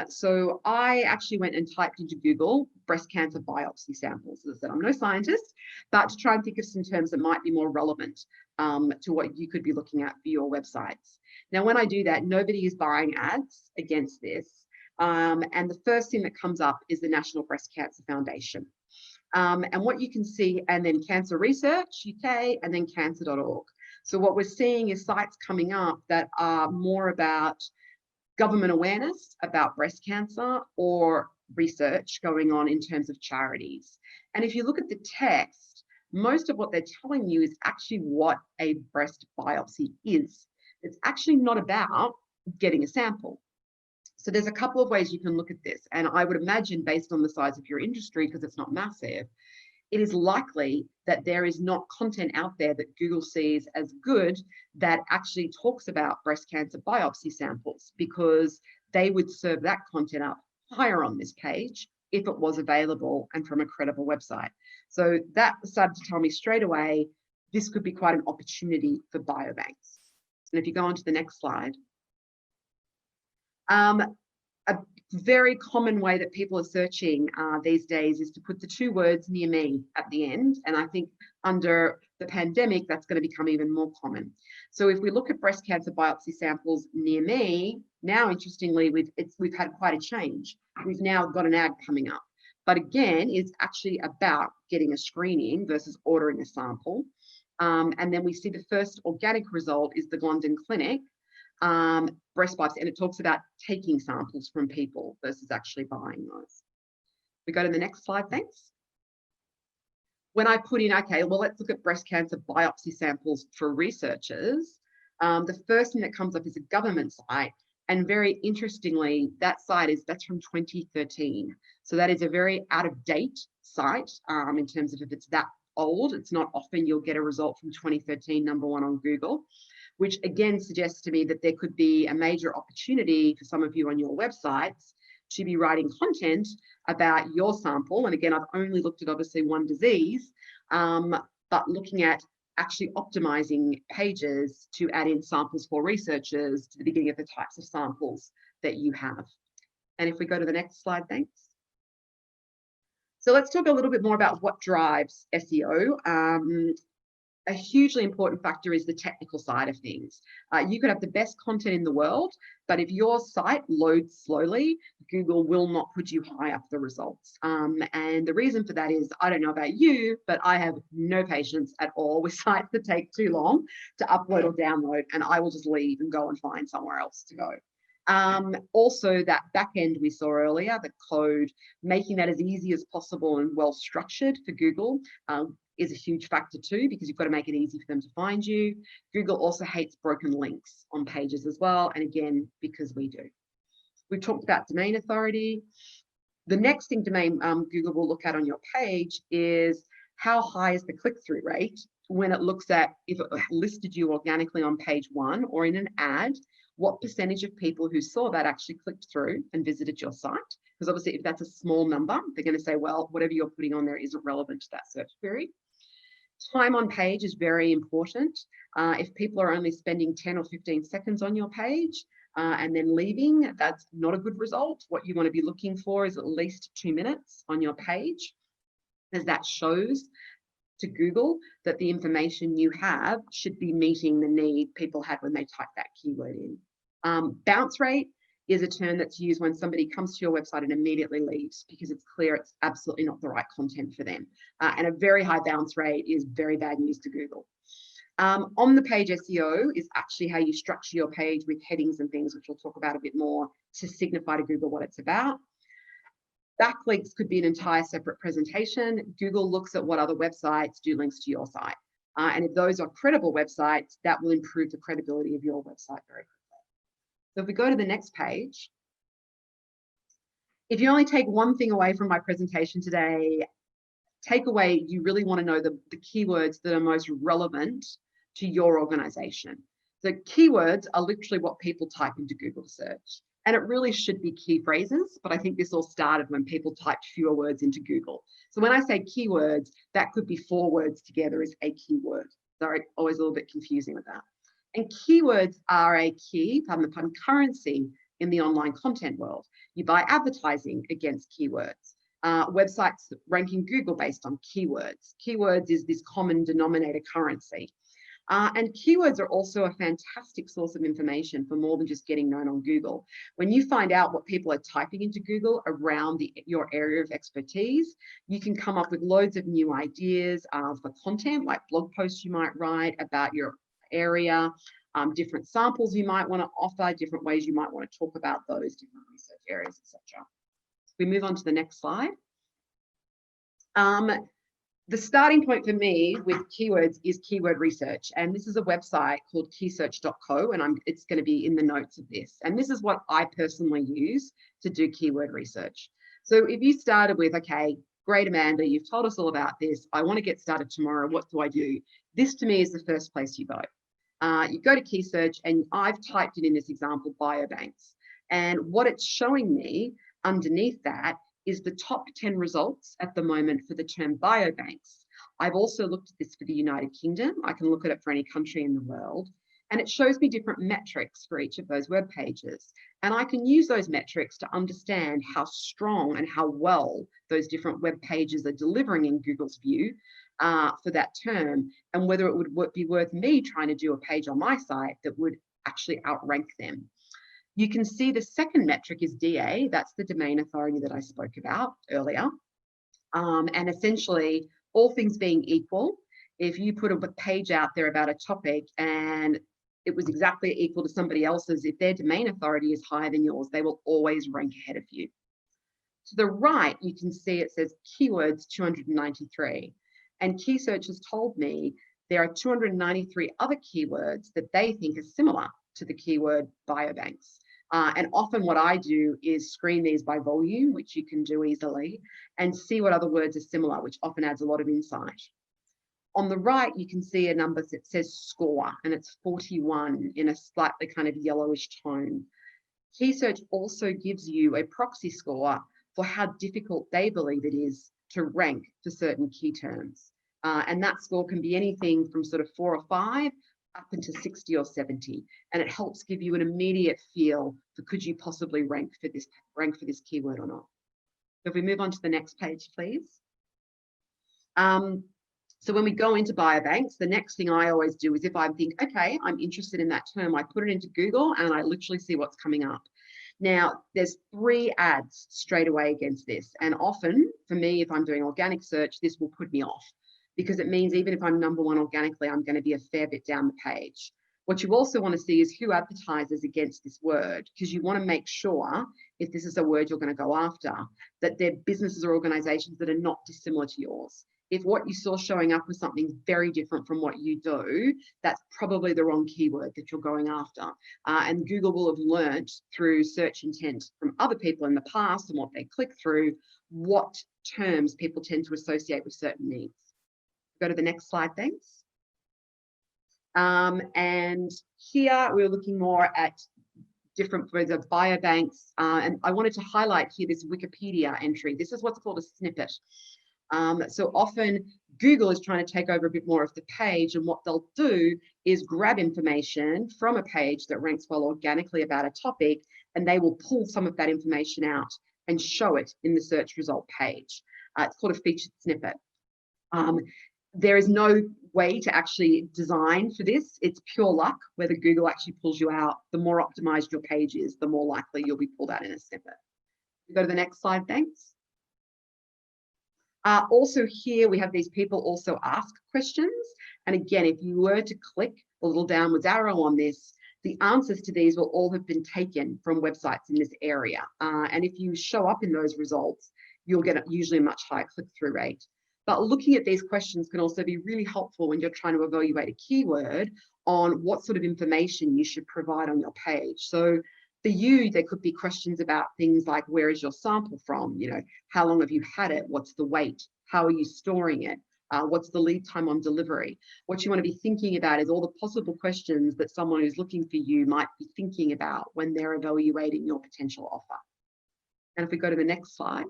Speaker 3: So I actually went and typed into Google breast cancer biopsy samples. As I said, I'm no scientist, but to try and think of some terms that might be more relevant to what you could be looking at for your websites. Now, when I do that, nobody is buying ads against this. And the first thing that comes up is the National Breast Cancer Foundation. And what you can see, and then Cancer Research UK, and then cancer.org. So what we're seeing is sites coming up that are more about government awareness about breast cancer or research going on in terms of charities. And if you look at the text, most of what they're telling you is actually what a breast biopsy is. It's actually not about getting a sample. So there's a couple of ways you can look at this. And I would imagine, based on the size of your industry, because it's not massive, it is likely that there is not content out there that Google sees as good that actually talks about breast cancer biopsy samples, because they would serve that content up higher on this page if it was available and from a credible website. So that started to tell me straight away, this could be quite an opportunity for biobanks. And if you go on to the next slide, a very common way that people are searching these days is to put the 2 words "near me" at the end. And I think under the pandemic, that's going to become even more common. So if we look at breast cancer biopsy samples near me, now interestingly, we've had quite a change. We've now got an ad coming up. But again, it's actually about getting a screening versus ordering a sample. And then we see the first organic result is the London Clinic breast biopsy, and it talks about taking samples from people versus actually buying those. We go to the next slide, thanks. When I put in, okay, well, let's look at breast cancer biopsy samples for researchers, the first thing that comes up is a government site. And very interestingly, that's from 2013. So that is a very out of date site in terms of if it's that old. It's not often you'll get a result from 2013, number 1 on Google, which again suggests to me that there could be a major opportunity for some of you on your websites to be writing content about your sample. And again, I've only looked at obviously one disease, but looking at actually optimizing pages to add in samples for researchers to the beginning of the types of samples that you have. And if we go to the next slide, thanks. So let's talk a little bit more about what drives SEO. A hugely important factor is the technical side of things. You could have the best content in the world, but if your site loads slowly, Google will not put you high up the results. And the reason for that is, I don't know about you, but I have no patience at all with sites that take too long to upload or download, and I will just leave and go and find somewhere else to go. Also, that back end we saw earlier, the code, making that as easy as possible and well structured for Google is a huge factor too, because you've got to make it easy for them to find you. Google also hates broken links on pages as well. And again, because we do. We've talked about domain authority. The next thing Google will look at on your page is how high is the click-through rate when it looks at if it listed you organically on page 1 or in an ad, what percentage of people who saw that actually clicked through and visited your site? Because obviously if that's a small number, they're going to say, well, whatever you're putting on there isn't relevant to that search query. Time on page is very important. If people are only spending 10 or 15 seconds on your page and then leaving, that's not a good result. What you want to be looking for is at least 2 minutes on your page, as that shows to Google that the information you have should be meeting the need people had when they typed that keyword in. Bounce rate is a term that's used when somebody comes to your website and immediately leaves because it's clear it's absolutely not the right content for them. And a very high bounce rate is very bad news to Google. On the page SEO is actually how you structure your page with headings and things, which we'll talk about a bit more to signify to Google what it's about. Backlinks could be an entire separate presentation. Google looks at what other websites do links to your site. And if those are credible websites, that will improve the credibility of your website very quickly. So if we go to the next page, if you only take one thing away from my presentation today, take away, you really want to know the keywords that are most relevant to your organization. The keywords are literally what people type into Google search. And it really should be key phrases, but I think this all started when people typed fewer words into Google. So when I say keywords, that could be 4 words together as a keyword. Sorry, always a little bit confusing with that. And keywords are a key, pardon the pun, currency in the online content world. You buy advertising against keywords. Websites rank in Google based on keywords. Keywords is this common denominator currency. And keywords are also a fantastic source of information for more than just getting known on Google. When you find out what people are typing into Google around your area of expertise, you can come up with loads of new ideas for content, like blog posts you might write about your area, different samples you might want to offer, different ways you might want to talk about those different research areas, etc. We move on to the next slide. The starting point for me with keywords is keyword research. And this is a website called keysearch.co, and it's going to be in the notes of this. And this is what I personally use to do keyword research. So if you started with, okay, great, Amanda, you've told us all about this. I want to get started tomorrow. What do I do? This to me is the first place you go. You go to key search, and I've typed in this example, Biobanks. And what it's showing me underneath that is the top 10 results at the moment for the term biobanks. I've also looked at this for the United Kingdom. I can look at it for any country in the world. And it shows me different metrics for each of those web pages. And I can use those metrics to understand how strong and how well those different web pages are delivering in Google's view for that term, and whether it would be worth me trying to do a page on my site that would actually outrank them. You can see the second metric is DA. That's the domain authority that I spoke about earlier. And essentially, all things being equal, if you put a page out there about a topic and it was exactly equal to somebody else's, if their domain authority is higher than yours, they will always rank ahead of you. To the right, you can see it says keywords 293. And Key Search has told me there are 293 other keywords that they think are similar to the keyword biobanks. And often what I do is screen these by volume, which you can do easily, and see what other words are similar, which often adds a lot of insight. On the right, you can see a number that says score, and it's 41 in a slightly kind of yellowish tone. Key Search also gives you a proxy score for how difficult they believe it is to rank for certain key terms. And that score can be anything from sort of 4 or 5 up into 60 or 70, and it helps give you an immediate feel for could you possibly rank for this keyword or not. So if we move on to the next page, please. So when we go into biobanks, the next thing I always do is if I think, okay, I'm interested in that term, I put it into Google and I literally see what's coming up. Now, there's 3 ads straight away against this, and often for me, if I'm doing organic search, this will put me off, because it means even if I'm #1 organically, I'm going to be a fair bit down the page. What you also want to see is who advertises against this word, because you want to make sure, if this is a word you're going to go after, that they're businesses or organizations that are not dissimilar to yours. If what you saw showing up was something very different from what you do, that's probably the wrong keyword that you're going after. And Google will have learned through search intent from other people in the past and what they click through, what terms people tend to associate with certain needs. Go to the next slide, thanks. And here we're looking more at different words of biobanks. And I wanted to highlight here this Wikipedia entry. This is what's called a snippet. So often Google is trying to take over a bit more of the page, and what they'll do is grab information from a page that ranks well organically about a topic, and they will pull some of that information out and show it in the search result page. It's called a featured snippet. There is no way to actually design for this. It's pure luck whether Google actually pulls you out. The more optimized your page is, the more likely you'll be pulled out in a snippet. Go to the next slide, thanks. Also here, we have these people also ask questions. And again, if you were to click the little downwards arrow on this, the answers to these will all have been taken from websites in this area. And if you show up in those results, you'll get usually a much higher click-through rate. But looking at these questions can also be really helpful when you're trying to evaluate a keyword on what sort of information you should provide on your page. So for you, there could be questions about things like, where is your sample from? You know, how long have you had it? What's the weight? How are you storing it? What's the lead time on delivery? What you want to be thinking about is all the possible questions that someone who's looking for you might be thinking about when they're evaluating your potential offer. And if we go to the next slide.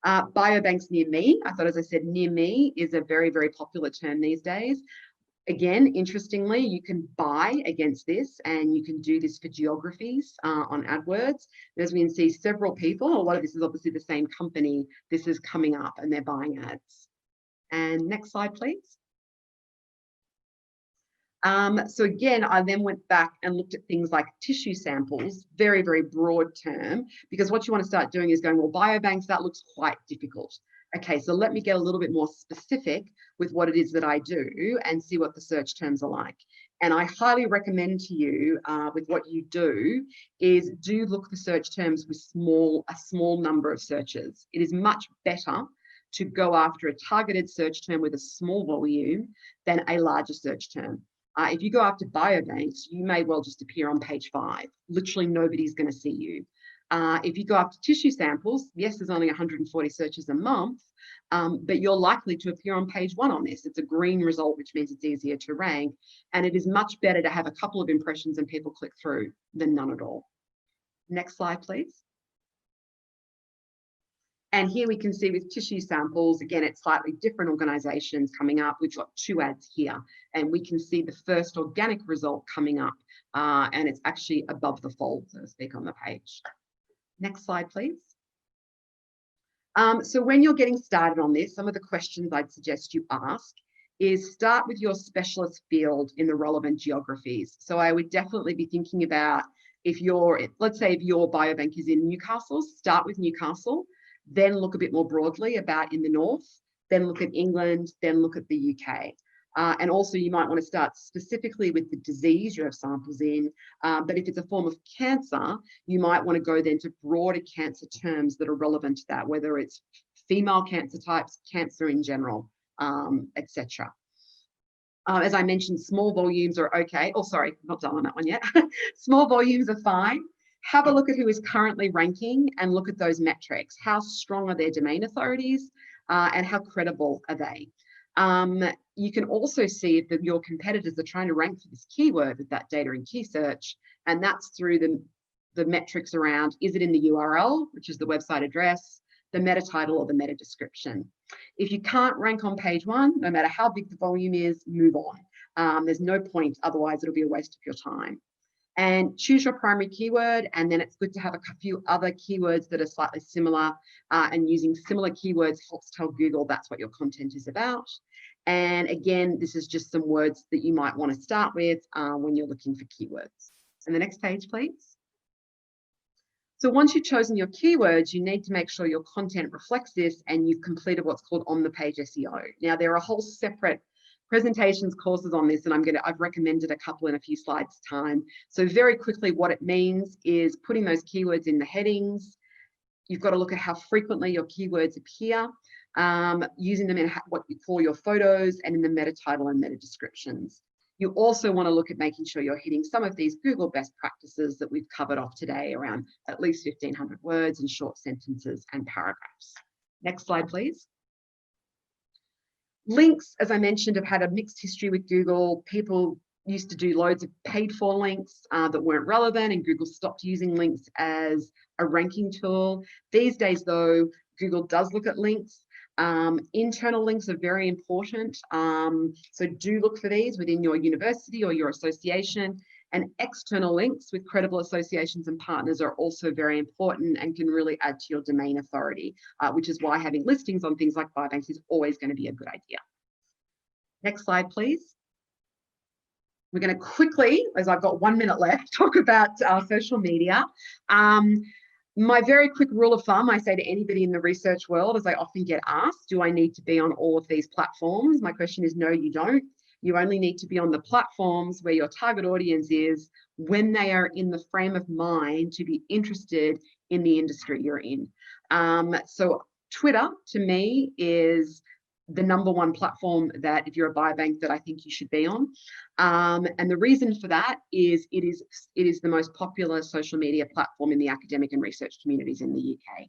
Speaker 3: Biobanks near me. I thought, as I said, near me is a very, very popular term these days. Again, interestingly, you can buy against this, and you can do this for geographies on AdWords. And as we can see, several people, a lot of this is obviously the same company, this is coming up and they're buying ads. And next slide, please. So again, I then went back and looked at things like tissue samples, very, very broad term, because what you want to start doing is going, well, biobanks, that looks quite difficult. Okay, so let me get a little bit more specific with what it is that I do and see what the search terms are like. And I highly recommend to you with what you do is do look for search terms with a small number of searches. It is much better to go after a targeted search term with a small volume than a larger search term. If you go after biobanks, you may well just appear on page 5. Literally nobody's going to see you. If you go after tissue samples, yes, there's only 140 searches a month, but you're likely to appear on page 1 on this. It's a green result, which means it's easier to rank. And it is much better to have a couple of impressions and people click through than none at all. Next slide, please. And here we can see with tissue samples, again, it's slightly different organizations coming up. We've got 2 ads here, and we can see the first organic result coming up, and it's actually above the fold, so to speak, on the page. Next slide, please. So when you're getting started on this, some of the questions I'd suggest you ask is start with your specialist field in the relevant geographies. So I would definitely be thinking about let's say if your biobank is in Newcastle, start with Newcastle. Then look a bit more broadly about in the north, then look at England, then look at the UK. And also you might want to start specifically with the disease you have samples in, but if it's a form of cancer, you might want to go then to broader cancer terms that are relevant to that, whether it's female cancer types, cancer in general, etc. As I mentioned, small volumes are okay. Oh, sorry, not done on that one yet. Small volumes are fine. Have a look at who is currently ranking and look at those metrics. How strong are their domain authorities and how credible are they? You can also see if your competitors are trying to rank for this keyword with that data in key search, and that's through the metrics around, is it in the URL, which is the website address, the meta title or the meta description. If you can't rank on page 1, no matter how big the volume is, move on. There's no point, otherwise it'll be a waste of your time. And choose your primary keyword, and then it's good to have a few other keywords that are slightly similar, and using similar keywords helps tell Google that's what your content is about. And again, this is just some words that you might want to start with when you're looking for keywords. And the next page, please. So once you've chosen your keywords, you need to make sure your content reflects this and you've completed what's called on-the-page SEO. Now, there are a whole separate presentations, courses on this, and I've recommended a couple in a few slides time. So very quickly, what it means is putting those keywords in the headings. You've got to look at how frequently your keywords appear, using them in what you call your photos and in the meta title and meta descriptions. You also want to look at making sure you're hitting some of these Google best practices that we've covered off today around at least 1,500 words and short sentences and paragraphs. Next slide, please. Links, as I mentioned, have had a mixed history with Google. People used to do loads of paid for links that weren't relevant, and Google stopped using links as a ranking tool. These days, though, Google does look at links. Internal links are very important. So do look for these within your university or your association. And external links with credible associations and partners are also very important and can really add to your domain authority, which is why having listings on things like Biobanks is always going to be a good idea. Next slide, please. We're going to quickly, as I've got 1 minute left, talk about social media. My very quick rule of thumb, I say to anybody in the research world, as I often get asked, do I need to be on all of these platforms? My question is, no, you don't. You only need to be on the platforms where your target audience is when they are in the frame of mind to be interested in the industry you're in. So Twitter, to me, is the #1 platform that if you're a biobank that I think you should be on. And the reason for that is it is the most popular social media platform in the academic and research communities in the UK.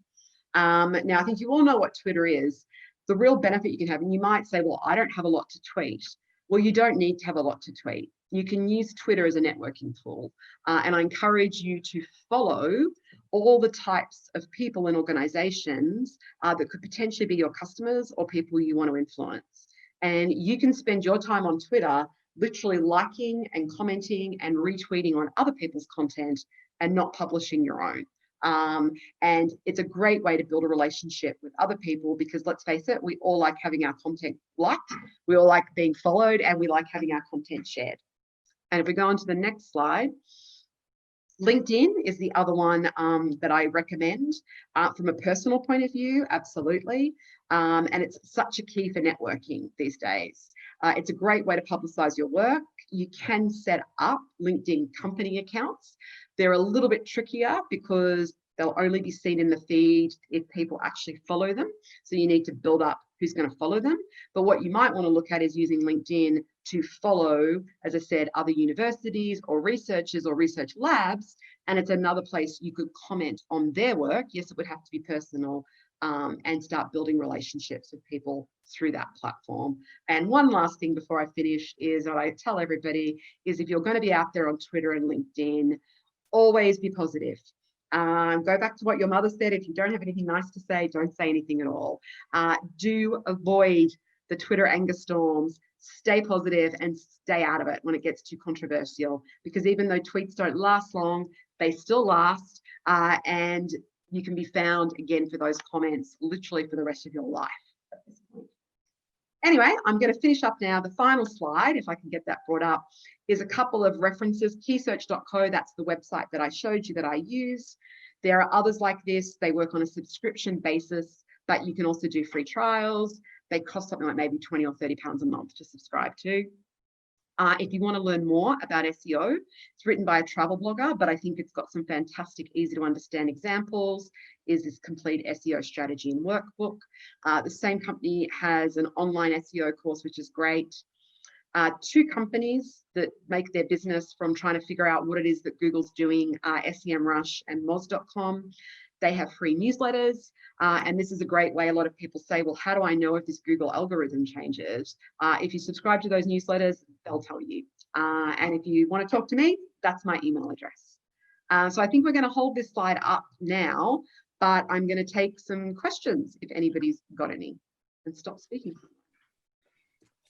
Speaker 3: Now, I think you all know what Twitter is. The real benefit you can have, and you might say, well, I don't have a lot to tweet. Well, you don't need to have a lot to tweet. You can use Twitter as a networking tool. And I encourage you to follow all the types of people and organizations that could potentially be your customers or people you want to influence. And you can spend your time on Twitter literally liking and commenting and retweeting on other people's content and not publishing your own. And it's a great way to build a relationship with other people because let's face it, we all like having our content liked, we all like being followed, and we like having our content shared. And if we go on to the next slide, LinkedIn is the other one that I recommend from a personal point of view, absolutely. And it's such a key for networking these days. It's a great way to publicize your work. You can set up LinkedIn company accounts. They're a little bit trickier because they'll only be seen in the feed if people actually follow them. So you need to build up who's going to follow them. But what you might want to look at is using LinkedIn to follow, as I said, other universities or researchers or research labs. And it's another place you could comment on their work. Yes, it would have to be personal, and start building relationships with people through that platform. And one last thing before I finish is what I tell everybody is if you're going to be out there on Twitter and LinkedIn, always be positive. Go back to what your mother said. If you don't have anything nice to say, don't say anything at all. Do avoid the Twitter anger storms. Stay positive and stay out of it when it gets too controversial, because even though tweets don't last long, they still last, and you can be found again for those comments literally for the rest of your life at this point. Anyway, I'm going to finish up now. The final slide, if I can get that brought up, is a couple of references. Keysearch.co, that's the website that I showed you that I use. There are others like this. They work on a subscription basis, but you can also do free trials. They cost something like maybe 20 or 30 pounds a month to subscribe to. If you want to learn more about SEO, it's written by a travel blogger, but I think it's got some fantastic, easy to understand examples. Is this complete SEO strategy and workbook. The same company has an online SEO course, which is great. Two companies that make their business from trying to figure out what it is that Google's doing, SEMrush and Moz.com. They have free newsletters, and this is a great way. A lot of people say, well, how do I know if this Google algorithm changes? If you subscribe to those newsletters, they'll tell you. And if you want to talk to me, that's my email address. So I think we're going to hold this slide up now, but I'm going to take some questions if anybody's got any, and stop speaking.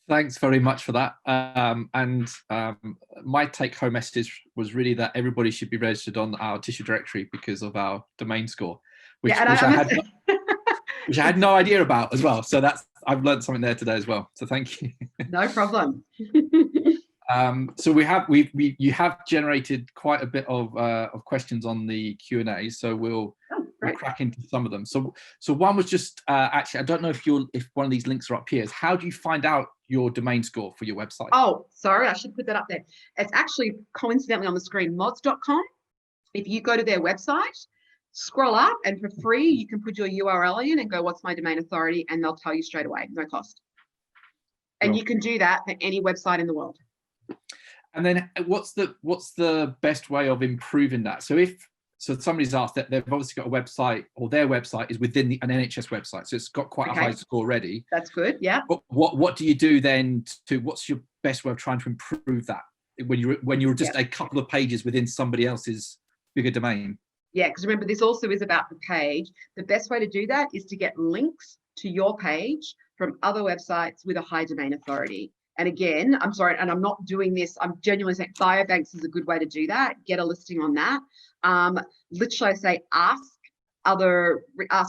Speaker 1: Thanks very much for that. My take-home message was really that everybody should be registered on our tissue directory because of our domain score, which I had no idea about as well. So I've learned something there today as well. So thank you.
Speaker 3: No problem.
Speaker 1: So you have generated quite a bit of questions on the Q&A. So we'll we'll crack into some of them. So one was just actually, I don't know if one of these links are up here. Is how do you find out your domain score for your website?
Speaker 3: Oh, sorry, I should put that up there. It's actually coincidentally on the screen, mods.com. If you go to their website, scroll up, and for free, you can put your URL in and go, what's my domain authority? And they'll tell you straight away, no cost. And you can do that for any website in the world.
Speaker 1: And then what's the best way of improving that? So somebody's asked that they've obviously got a website, or their website is within an NHS website, so it's got quite a high score already.
Speaker 3: That's good, yeah.
Speaker 1: But what do you do then what's your best way of trying to improve that when you're just a couple of pages within somebody else's bigger domain?
Speaker 3: Yeah, because remember, this also is about the page. The best way to do that is to get links to your page from other websites with a high domain authority. And again, I'm sorry, and I'm not doing this, I'm genuinely saying Biobanks is a good way to do that. Get a listing on that. Literally, I say ask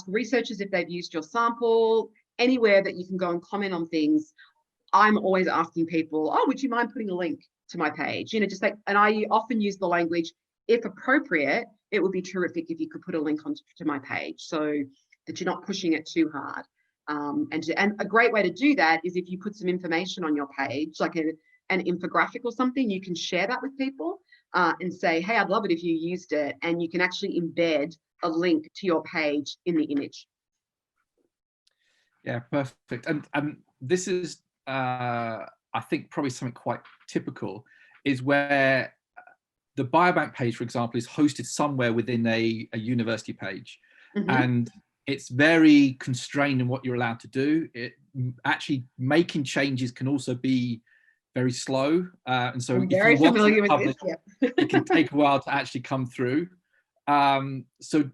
Speaker 3: researchers if they've used your sample, anywhere that you can go and comment on things. I'm always asking people, oh, would you mind putting a link to my page? You know, just like, and I often use the language, if appropriate, it would be terrific if you could put a link onto my page so that you're not pushing it too hard. And a great way to do that is if you put some information on your page, like an infographic or something, you can share that with people and say, hey, I'd love it if you used it. And you can actually embed a link to your page in the image.
Speaker 1: Yeah, perfect. And this is, I think, probably something quite typical, is where the Biobank page, for example, is hosted somewhere within a university page. Mm-hmm. And it's very constrained in what you're allowed to do. Actually making changes can also be very slow. And so
Speaker 3: I'm very familiar with this,
Speaker 1: it can take a while to actually come through. So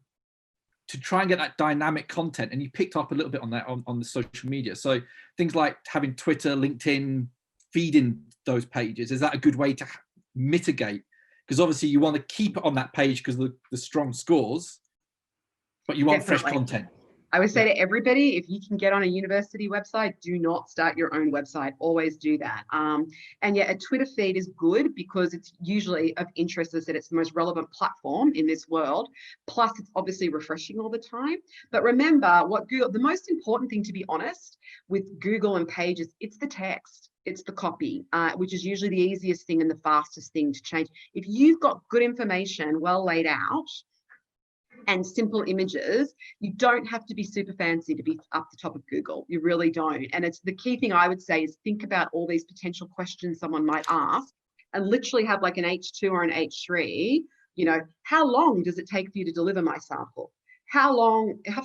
Speaker 1: to try and get that dynamic content, and you picked up a little bit on that on the social media. So things like having Twitter, LinkedIn, feeding those pages, is that a good way to mitigate? Because obviously you want to keep it on that page because of the strong scores, but you want fresh content.
Speaker 3: I would say to everybody, if you can get on a university website, do not start your own website. Always do that. And yeah, a Twitter feed is good because it's usually of interest. As I said, it's the most relevant platform in this world. Plus, it's obviously refreshing all the time. But remember, the most important thing, to be honest, with Google and pages, it's the text. It's the copy, which is usually the easiest thing and the fastest thing to change. If you've got good information well laid out and simple images, you don't have to be super fancy to be up the top of Google. You really don't. And it's the key thing I would say is think about all these potential questions someone might ask and literally have like an H2 or an H3, you know, how long does it take for you to deliver my sample? How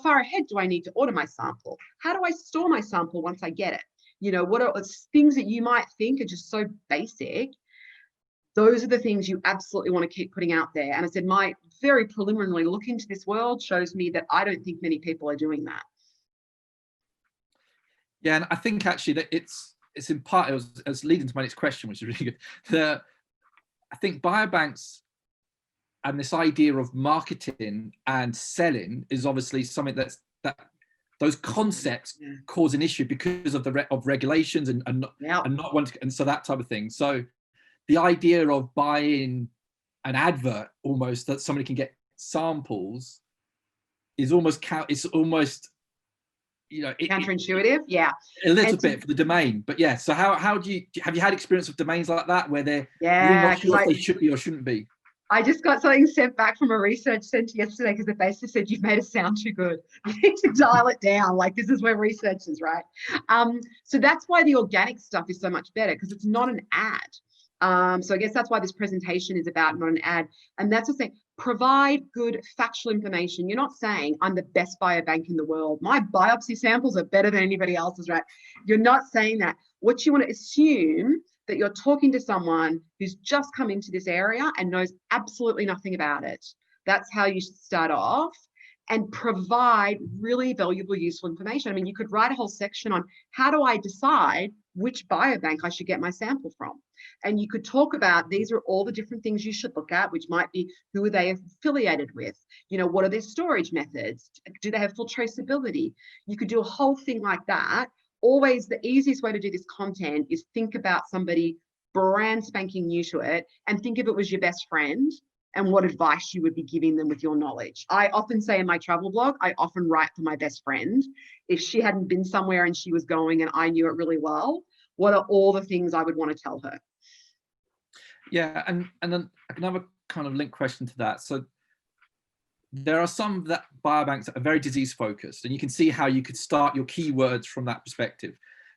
Speaker 3: far ahead do I need to order my sample? How do I store my sample once I get it? You know, what are things that you might think are just so basic? Those are the things you absolutely want to keep putting out there. And I said, my very preliminary look into this world shows me that I don't think many people are doing that.
Speaker 1: Yeah, and I think actually that it's in part, it was leading to my next question, which is really good. I think biobanks and this idea of marketing and selling is obviously something that those concepts cause an issue because of of regulations and not wanting, and so that type of thing. So the idea of buying an advert almost that somebody can get samples is almost you know,
Speaker 3: counterintuitive. Yeah,
Speaker 1: a little bit for the domain, but yeah. So have you had experience of domains like that where they're not sure if they should be or shouldn't be?
Speaker 3: I just got something sent back from a research centre yesterday because they basically said, you've made it sound too good. You need to dial it down. Like, this is where research is, right? So that's why the organic stuff is so much better, because it's not an ad. So I guess that's why this presentation is about, not an ad. And that's the thing. Provide good factual information. You're not saying I'm the best biobank in the world. My biopsy samples are better than anybody else's, right? You're not saying that. What you want to assume that you're talking to someone who's just come into this area and knows absolutely nothing about it. That's how you should start off, and provide really valuable, useful information. I mean, you could write a whole section on how do I decide which biobank I should get my sample from. And you could talk about, these are all the different things you should look at, which might be, who are they affiliated with? You know, what are their storage methods? Do they have full traceability? You could do a whole thing like that. Always the easiest way to do this content is think about somebody brand spanking new to it and think if it was your best friend and what advice you would be giving them with your knowledge. I often say in my travel blog, I often write for my best friend. If she hadn't been somewhere and she was going and I knew it really well, what are all the things I would want to tell her?
Speaker 1: Yeah, and then another kind of link question to that. So there are some that biobanks that are very disease focused, and you can see how you could start your keywords from that perspective.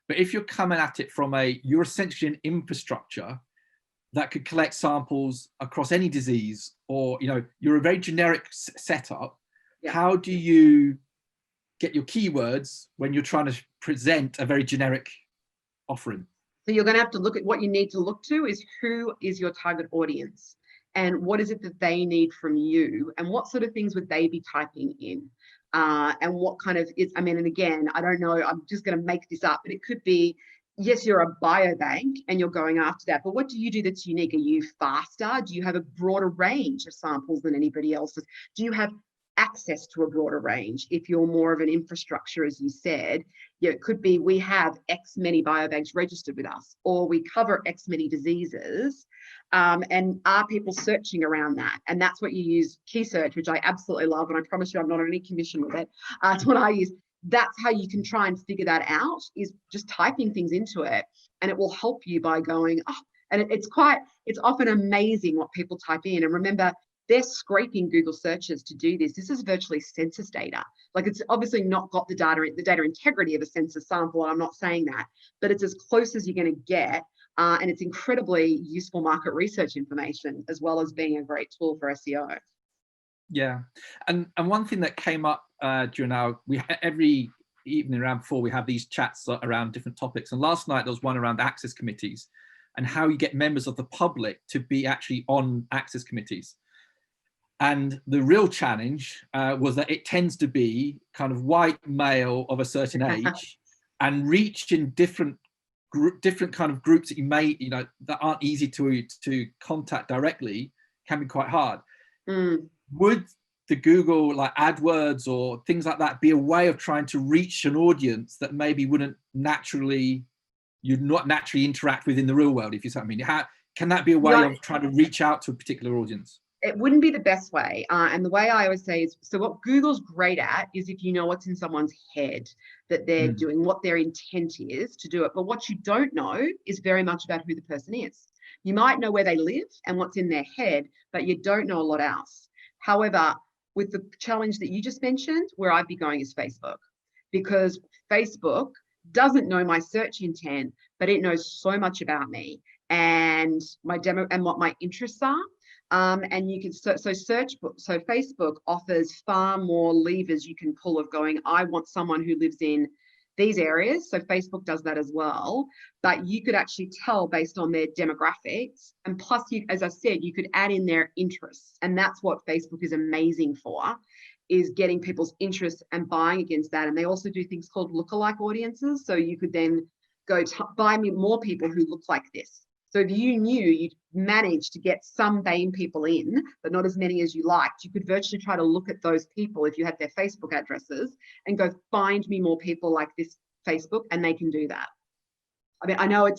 Speaker 1: But if you're coming at it from you're essentially an infrastructure that could collect samples across any disease, or you're a very generic setup. Yeah. How do you get your keywords when you're trying to present a very generic offering?
Speaker 3: So you're going to have to look at what you need to look to is who is your target audience, and what is it that they need from you, and what sort of things would they be typing in, and what kind of is, and again, I don't know, I'm just going to make this up, but it could be, yes, you're a biobank and you're going after that, but what do you do that's unique? Are you faster? Do you have a broader range of samples than anybody else? Do you have access to a broader range? If you're more of an infrastructure, as you said, it could be we have X many biobanks registered with us, or we cover X many diseases, and are people searching around that? And that's what you use key search, which I absolutely love, and I promise you I'm not on any commission with it. It's what I use. That's how you can try and figure that out, is just typing things into it, and it will help you by going, and it's often amazing what people type in. And remember, they're scraping Google searches to do this. This is virtually census data. Like, it's obviously not got the data integrity of a census sample, and I'm not saying that, but it's as close as you're going to get. And it's incredibly useful market research information, as well as being a great tool for SEO.
Speaker 1: Yeah, and one thing that came up during every evening around 4, we have these chats around different topics. And last night there was one around access committees and how you get members of the public to be actually on access committees. And the real challenge was that it tends to be kind of white male of a certain age and reach in different kind of groups that you may, that aren't easy to contact directly, can be quite hard. Would the Google like AdWords or things like that be a way of trying to reach an audience that maybe you'd not naturally interact with in the real world, if you see what I mean? How can that be a way of trying to reach out to a particular audience?
Speaker 3: It wouldn't be the best way. And the way I always say is, so what Google's great at is if you know what's in someone's head that they're doing, what their intent is to do it. But what you don't know is very much about who the person is. You might know where they live and what's in their head, but you don't know a lot else. However, with the challenge that you just mentioned, where I'd be going is Facebook, because Facebook doesn't know my search intent, but it knows so much about me and my demo and what my interests are. And you can so Facebook offers far more levers you can pull of going, I want someone who lives in these areas. So Facebook does that as well, but you could actually tell based on their demographics. And plus, as I said, you could add in their interests. And that's what Facebook is amazing for, is getting people's interests and buying against that. And they also do things called lookalike audiences. So you could then go buy me more people who look like this. So if you knew you'd managed to get some BAME people in, but not as many as you liked, you could virtually try to look at those people if you had their Facebook addresses and go, find me more people like this Facebook, and they can do that. I mean, I know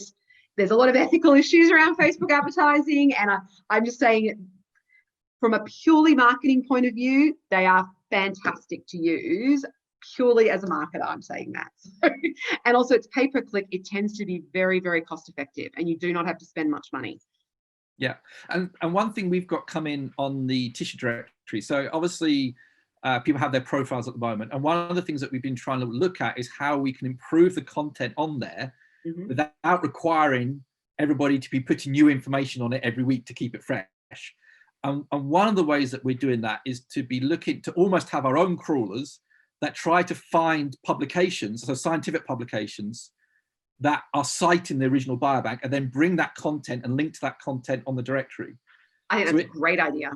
Speaker 3: there's a lot of ethical issues around Facebook advertising, and I'm just saying from a purely marketing point of view, they are fantastic to use. Purely as a marketer, I'm saying that. And also it's pay-per-click. It tends to be very, very cost effective, and you do not have to spend much money.
Speaker 1: Yeah, and one thing we've got coming on the tissue directory. So obviously people have their profiles at the moment. And one of the things that we've been trying to look at is how we can improve the content on there without requiring everybody to be putting new information on it every week to keep it fresh. And one of the ways that we're doing that is to be looking to almost have our own crawlers that try to find publications, so scientific publications, that are citing the original biobank, and then bring that content and link to that content on the directory.
Speaker 3: I think that's a great idea.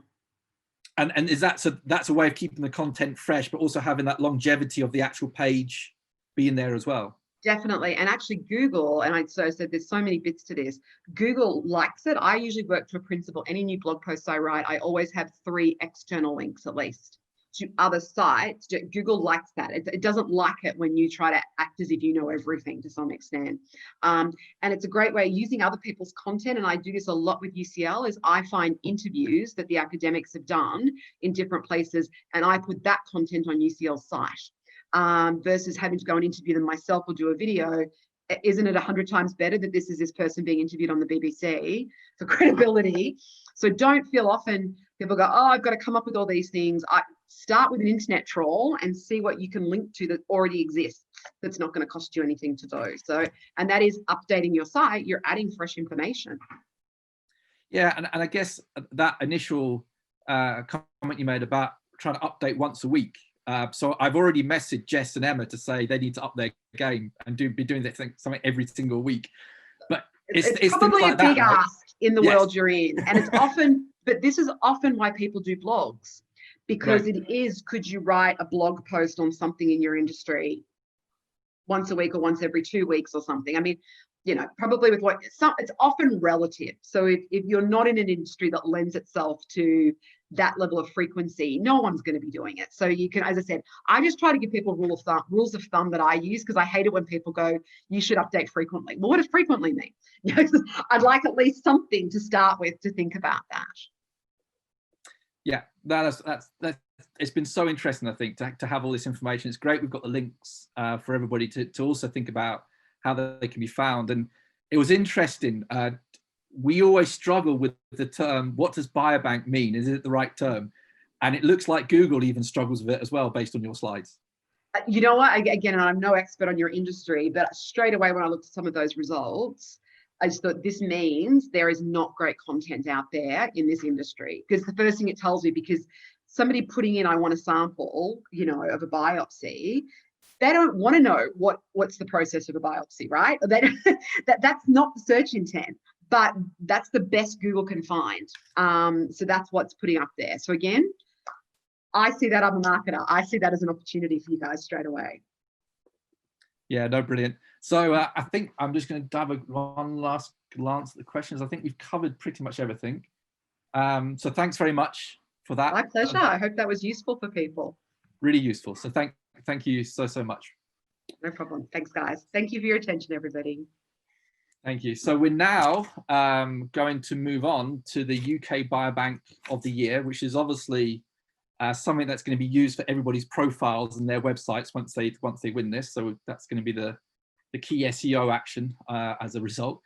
Speaker 1: And is that, so that's a way of keeping the content fresh, but also having that longevity of the actual page being there as well.
Speaker 3: Definitely. And actually Google, and I said there's so many bits to this, Google likes it. I usually work to a principle. Any new blog posts I write, I always have 3 external links at least. to other sites. Google likes that. It doesn't like it when you try to act as if you know everything to some extent. And it's a great way of using other people's content. And I do this a lot with UCL, is I find interviews that the academics have done in different places, and I put that content on UCL's site, versus having to go and interview them myself or do a video. Isn't it 100 times better that this is this person being interviewed on the BBC for credibility? So don't feel often people go, oh, I've got to come up with all these things. I start with an internet troll and see what you can link to that already exists. That's not going to cost you anything to do. So, and that is updating your site. You're adding fresh information.
Speaker 1: Yeah, and I guess that initial comment you made about trying to update once a week. So I've already messaged Jess and Emma to say they need to up their game and be doing this something every single week. But it's
Speaker 3: probably
Speaker 1: like
Speaker 3: a big
Speaker 1: that, right?
Speaker 3: ask in the world you're in. And it's often, but this is often why people do blogs, because
Speaker 1: Right.
Speaker 3: it is, could you write a blog post on something in your industry once a week or once every 2 weeks or something? I mean, you know, probably with it's often relative. So if you're not in an industry that lends itself to that level of frequency, no one's going to be doing it. So you can, as I said, I just try to give people rules of thumb that I use, because I hate it when people go, you should update frequently. Well, what does frequently mean? I'd like at least something to start with to think about that.
Speaker 1: Yeah, that's it's been so interesting, I think, to have all this information. It's great we've got the links for everybody to also think about how they can be found. And it was interesting. We always struggle with the term, what does biobank mean? Is it the right term? And it looks like Google even struggles with it as well, based on your slides.
Speaker 3: You know what, again, I'm no expert on your industry, but straight away when I looked at some of those results, I just thought this means there is not great content out there in this industry. Because the first thing it tells me, because somebody putting in, I want a sample, you know, of a biopsy, they don't want to know what's the process of a biopsy, right? That's not the search intent, but that's the best Google can find. So that's what's putting up there. So again, I see that, I'm a marketer. I see that as an opportunity for you guys straight away.
Speaker 1: Yeah, no, brilliant. So I think I'm just going to have one last glance at the questions. I think we've covered pretty much everything. So thanks very much for that.
Speaker 3: My pleasure. I hope that was useful for people.
Speaker 1: Really useful. So thank you so much.
Speaker 3: No problem. Thanks, guys. Thank you for your attention, everybody.
Speaker 1: Thank you. So we're now going to move on to the UK Biobank of the Year, which is obviously something that's going to be used for everybody's profiles and their websites once they win this. So that's going to be the key SEO action as a result.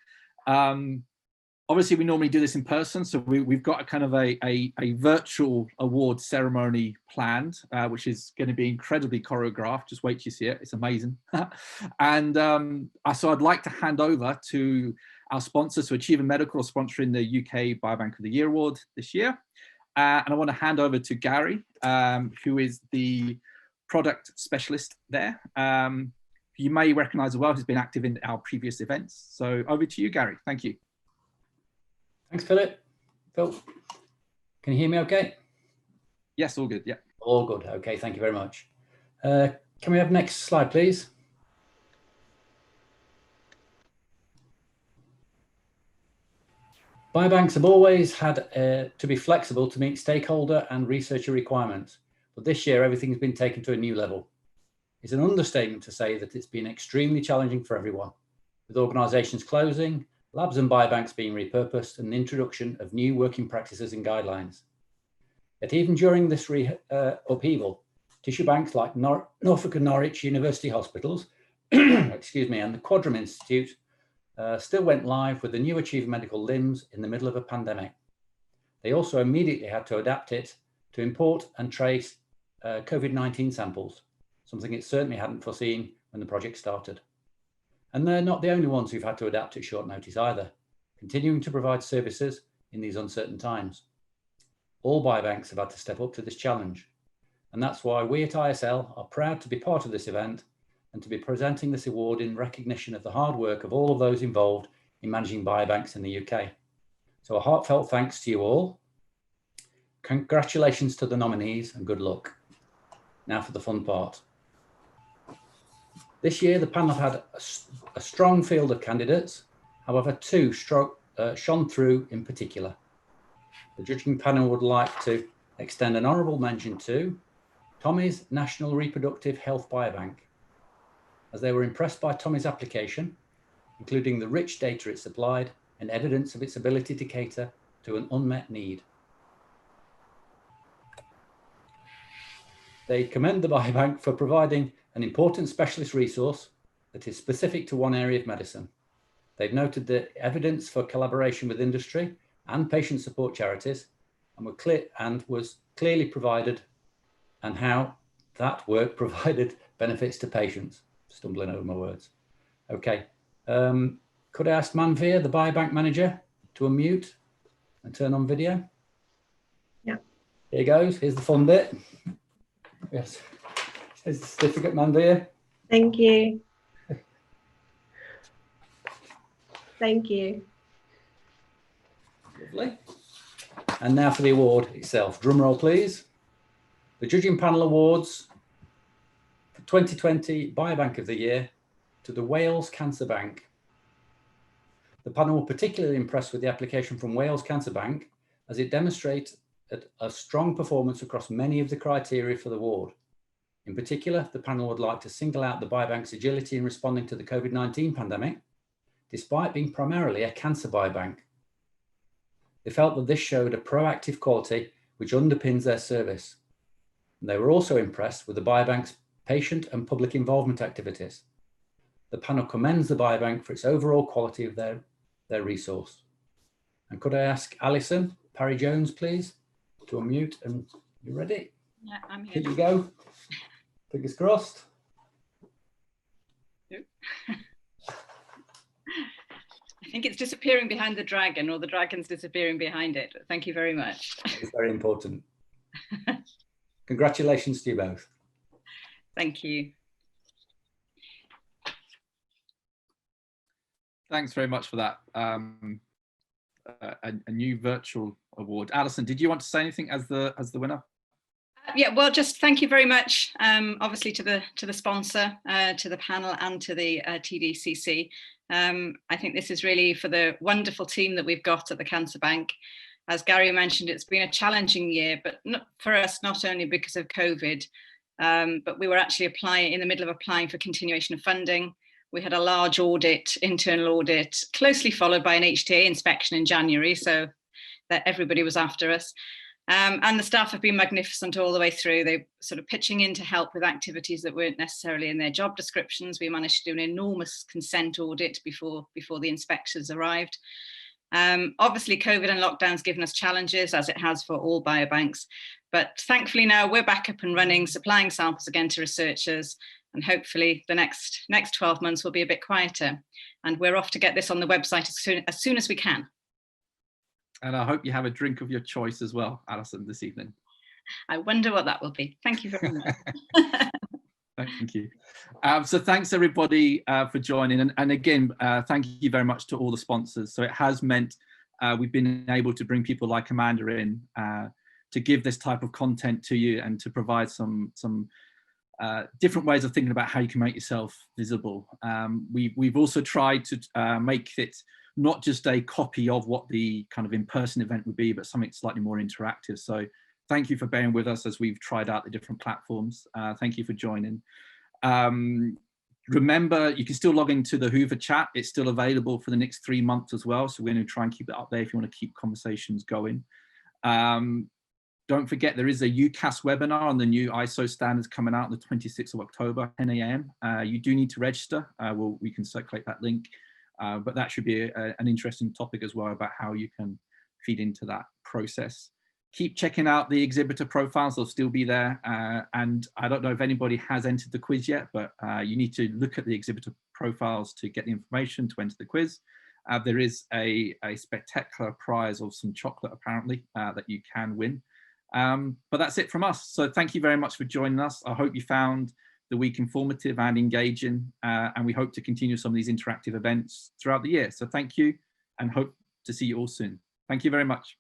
Speaker 1: Obviously, we normally do this in person, so we've got a kind of a virtual award ceremony planned, which is going to be incredibly choreographed. Just wait till you see it; it's amazing. And so I'd like to hand over to our sponsors. So Achieving Medical are sponsoring the UK Biobank of the Year award this year, and I want to hand over to Gary, who is the product specialist there. You may recognise as well, who's been active in our previous events. So over to you, Gary. Thank you.
Speaker 4: Thanks, Philip. Phil, can you hear me okay?
Speaker 1: Yes, all good, yeah.
Speaker 4: All good, okay, thank you very much. Can we have next slide, please? Biobanks have always had to be flexible to meet stakeholder and researcher requirements, but this year everything's been taken to a new level. It's an understatement to say that it's been extremely challenging for everyone, with organisations closing, labs and biobanks being repurposed, and the introduction of new working practices and guidelines. Yet even during this upheaval, tissue banks like Norfolk and Norwich University Hospitals, excuse me, and the Quadram Institute still went live with the new Achieving Medical limbs in the middle of a pandemic. They also immediately had to adapt it to import and trace COVID-19 samples, something it certainly hadn't foreseen when the project started. And they're not the only ones who've had to adapt at short notice either, continuing to provide services in these uncertain times. All biobanks have had to step up to this challenge. And that's why we at ISL are proud to be part of this event and to be presenting this award in recognition of the hard work of all of those involved in managing biobanks in the UK. So a heartfelt thanks to you all. Congratulations to the nominees and good luck. Now for the fun part. This year, the panel have had a strong field of candidates. However, two shone through in particular. The judging panel would like to extend an honourable mention to Tommy's National Reproductive Health Biobank, as they were impressed by Tommy's application, including the rich data it supplied and evidence of its ability to cater to an unmet need. They commend the Biobank for providing an important specialist resource that is specific to one area of medicine. They've noted the evidence for collaboration with industry and patient support charities and was clearly provided, and how that work provided benefits to patients. Stumbling over my words. Okay. Could I ask Manveer, the Biobank manager, to unmute and turn on video?
Speaker 5: Yeah.
Speaker 4: Here goes. Here's the fun bit. Yes. Here's the certificate, Manveer.
Speaker 5: Thank you. Thank you.
Speaker 4: Lovely. And now for the award itself. Drum roll, please. The judging panel awards for 2020 Biobank of the Year to the Wales Cancer Bank. The panel were particularly impressed with the application from Wales Cancer Bank, as it demonstrates a strong performance across many of the criteria for the award. In particular, the panel would like to single out the Biobank's agility in responding to the COVID-19 pandemic, despite being primarily a cancer biobank. They felt that this showed a proactive quality which underpins their service. And they were also impressed with the Biobank's patient and public involvement activities. The panel commends the Biobank for its overall quality of their resource. And could I ask Alison Parry-Jones, please, to unmute? And you ready?
Speaker 6: Yeah, I'm here.
Speaker 4: Here you go. Fingers crossed.
Speaker 6: I think it's disappearing behind the dragon, or the dragon's disappearing behind it. Thank you very much.
Speaker 4: It's very important. Congratulations to you both.
Speaker 6: Thank you.
Speaker 1: Thanks very much for that. A new virtual award. Alison, did you want to say anything as the winner?
Speaker 6: Yeah, well, just thank you very much, obviously to the sponsor, to the panel, and to the TDCC. I think this is really for the wonderful team that we've got at the Cancer Bank. As Gary mentioned, it's been a challenging year, but not for us, not only because of COVID, but we were actually in the middle of applying for continuation of funding. We had a large audit, internal audit, closely followed by an HTA inspection in January, so that everybody was after us. And the staff have been magnificent all the way through. They're sort of pitching in to help with activities that weren't necessarily in their job descriptions. We managed to do an enormous consent audit before the inspectors arrived. Obviously, COVID and lockdown's given us challenges, as it has for all biobanks. But thankfully now we're back up and running, supplying samples again to researchers. And hopefully the next 12 months will be a bit quieter. And we're off to get this on the website as soon as we can.
Speaker 1: And I hope you have a drink of your choice as well, Alison, this evening.
Speaker 6: I wonder what that will be. Thank you very much.
Speaker 1: Thank you. So thanks everybody for joining. And again, thank you very much to all the sponsors. So it has meant we've been able to bring people like Amanda in to give this type of content to you and to provide some different ways of thinking about how you can make yourself visible. We've also tried to make it not just a copy of what the kind of in-person event would be, but something slightly more interactive. So thank you for bearing with us as we've tried out the different platforms. Thank you for joining. Remember, you can still log into the Hoover chat. It's still available for the next 3 months as well. So we're going to try and keep it up there if you want to keep conversations going. Don't forget, there is a UCAS webinar on the new ISO standards coming out on the 26th of October, 10 a.m. You do need to register. We can circulate that link. But that should be an interesting topic as well about how you can feed into that process. Keep checking out the exhibitor profiles, they'll still be there. And I don't know if anybody has entered the quiz yet, but you need to look at the exhibitor profiles to get the information to enter the quiz. There is a spectacular prize of some chocolate apparently that you can win. But that's it from us. So thank you very much for joining us. I hope you found the week informative and engaging, and we hope to continue some of these interactive events throughout the year. So thank you and hope to see you all soon. Thank you very much.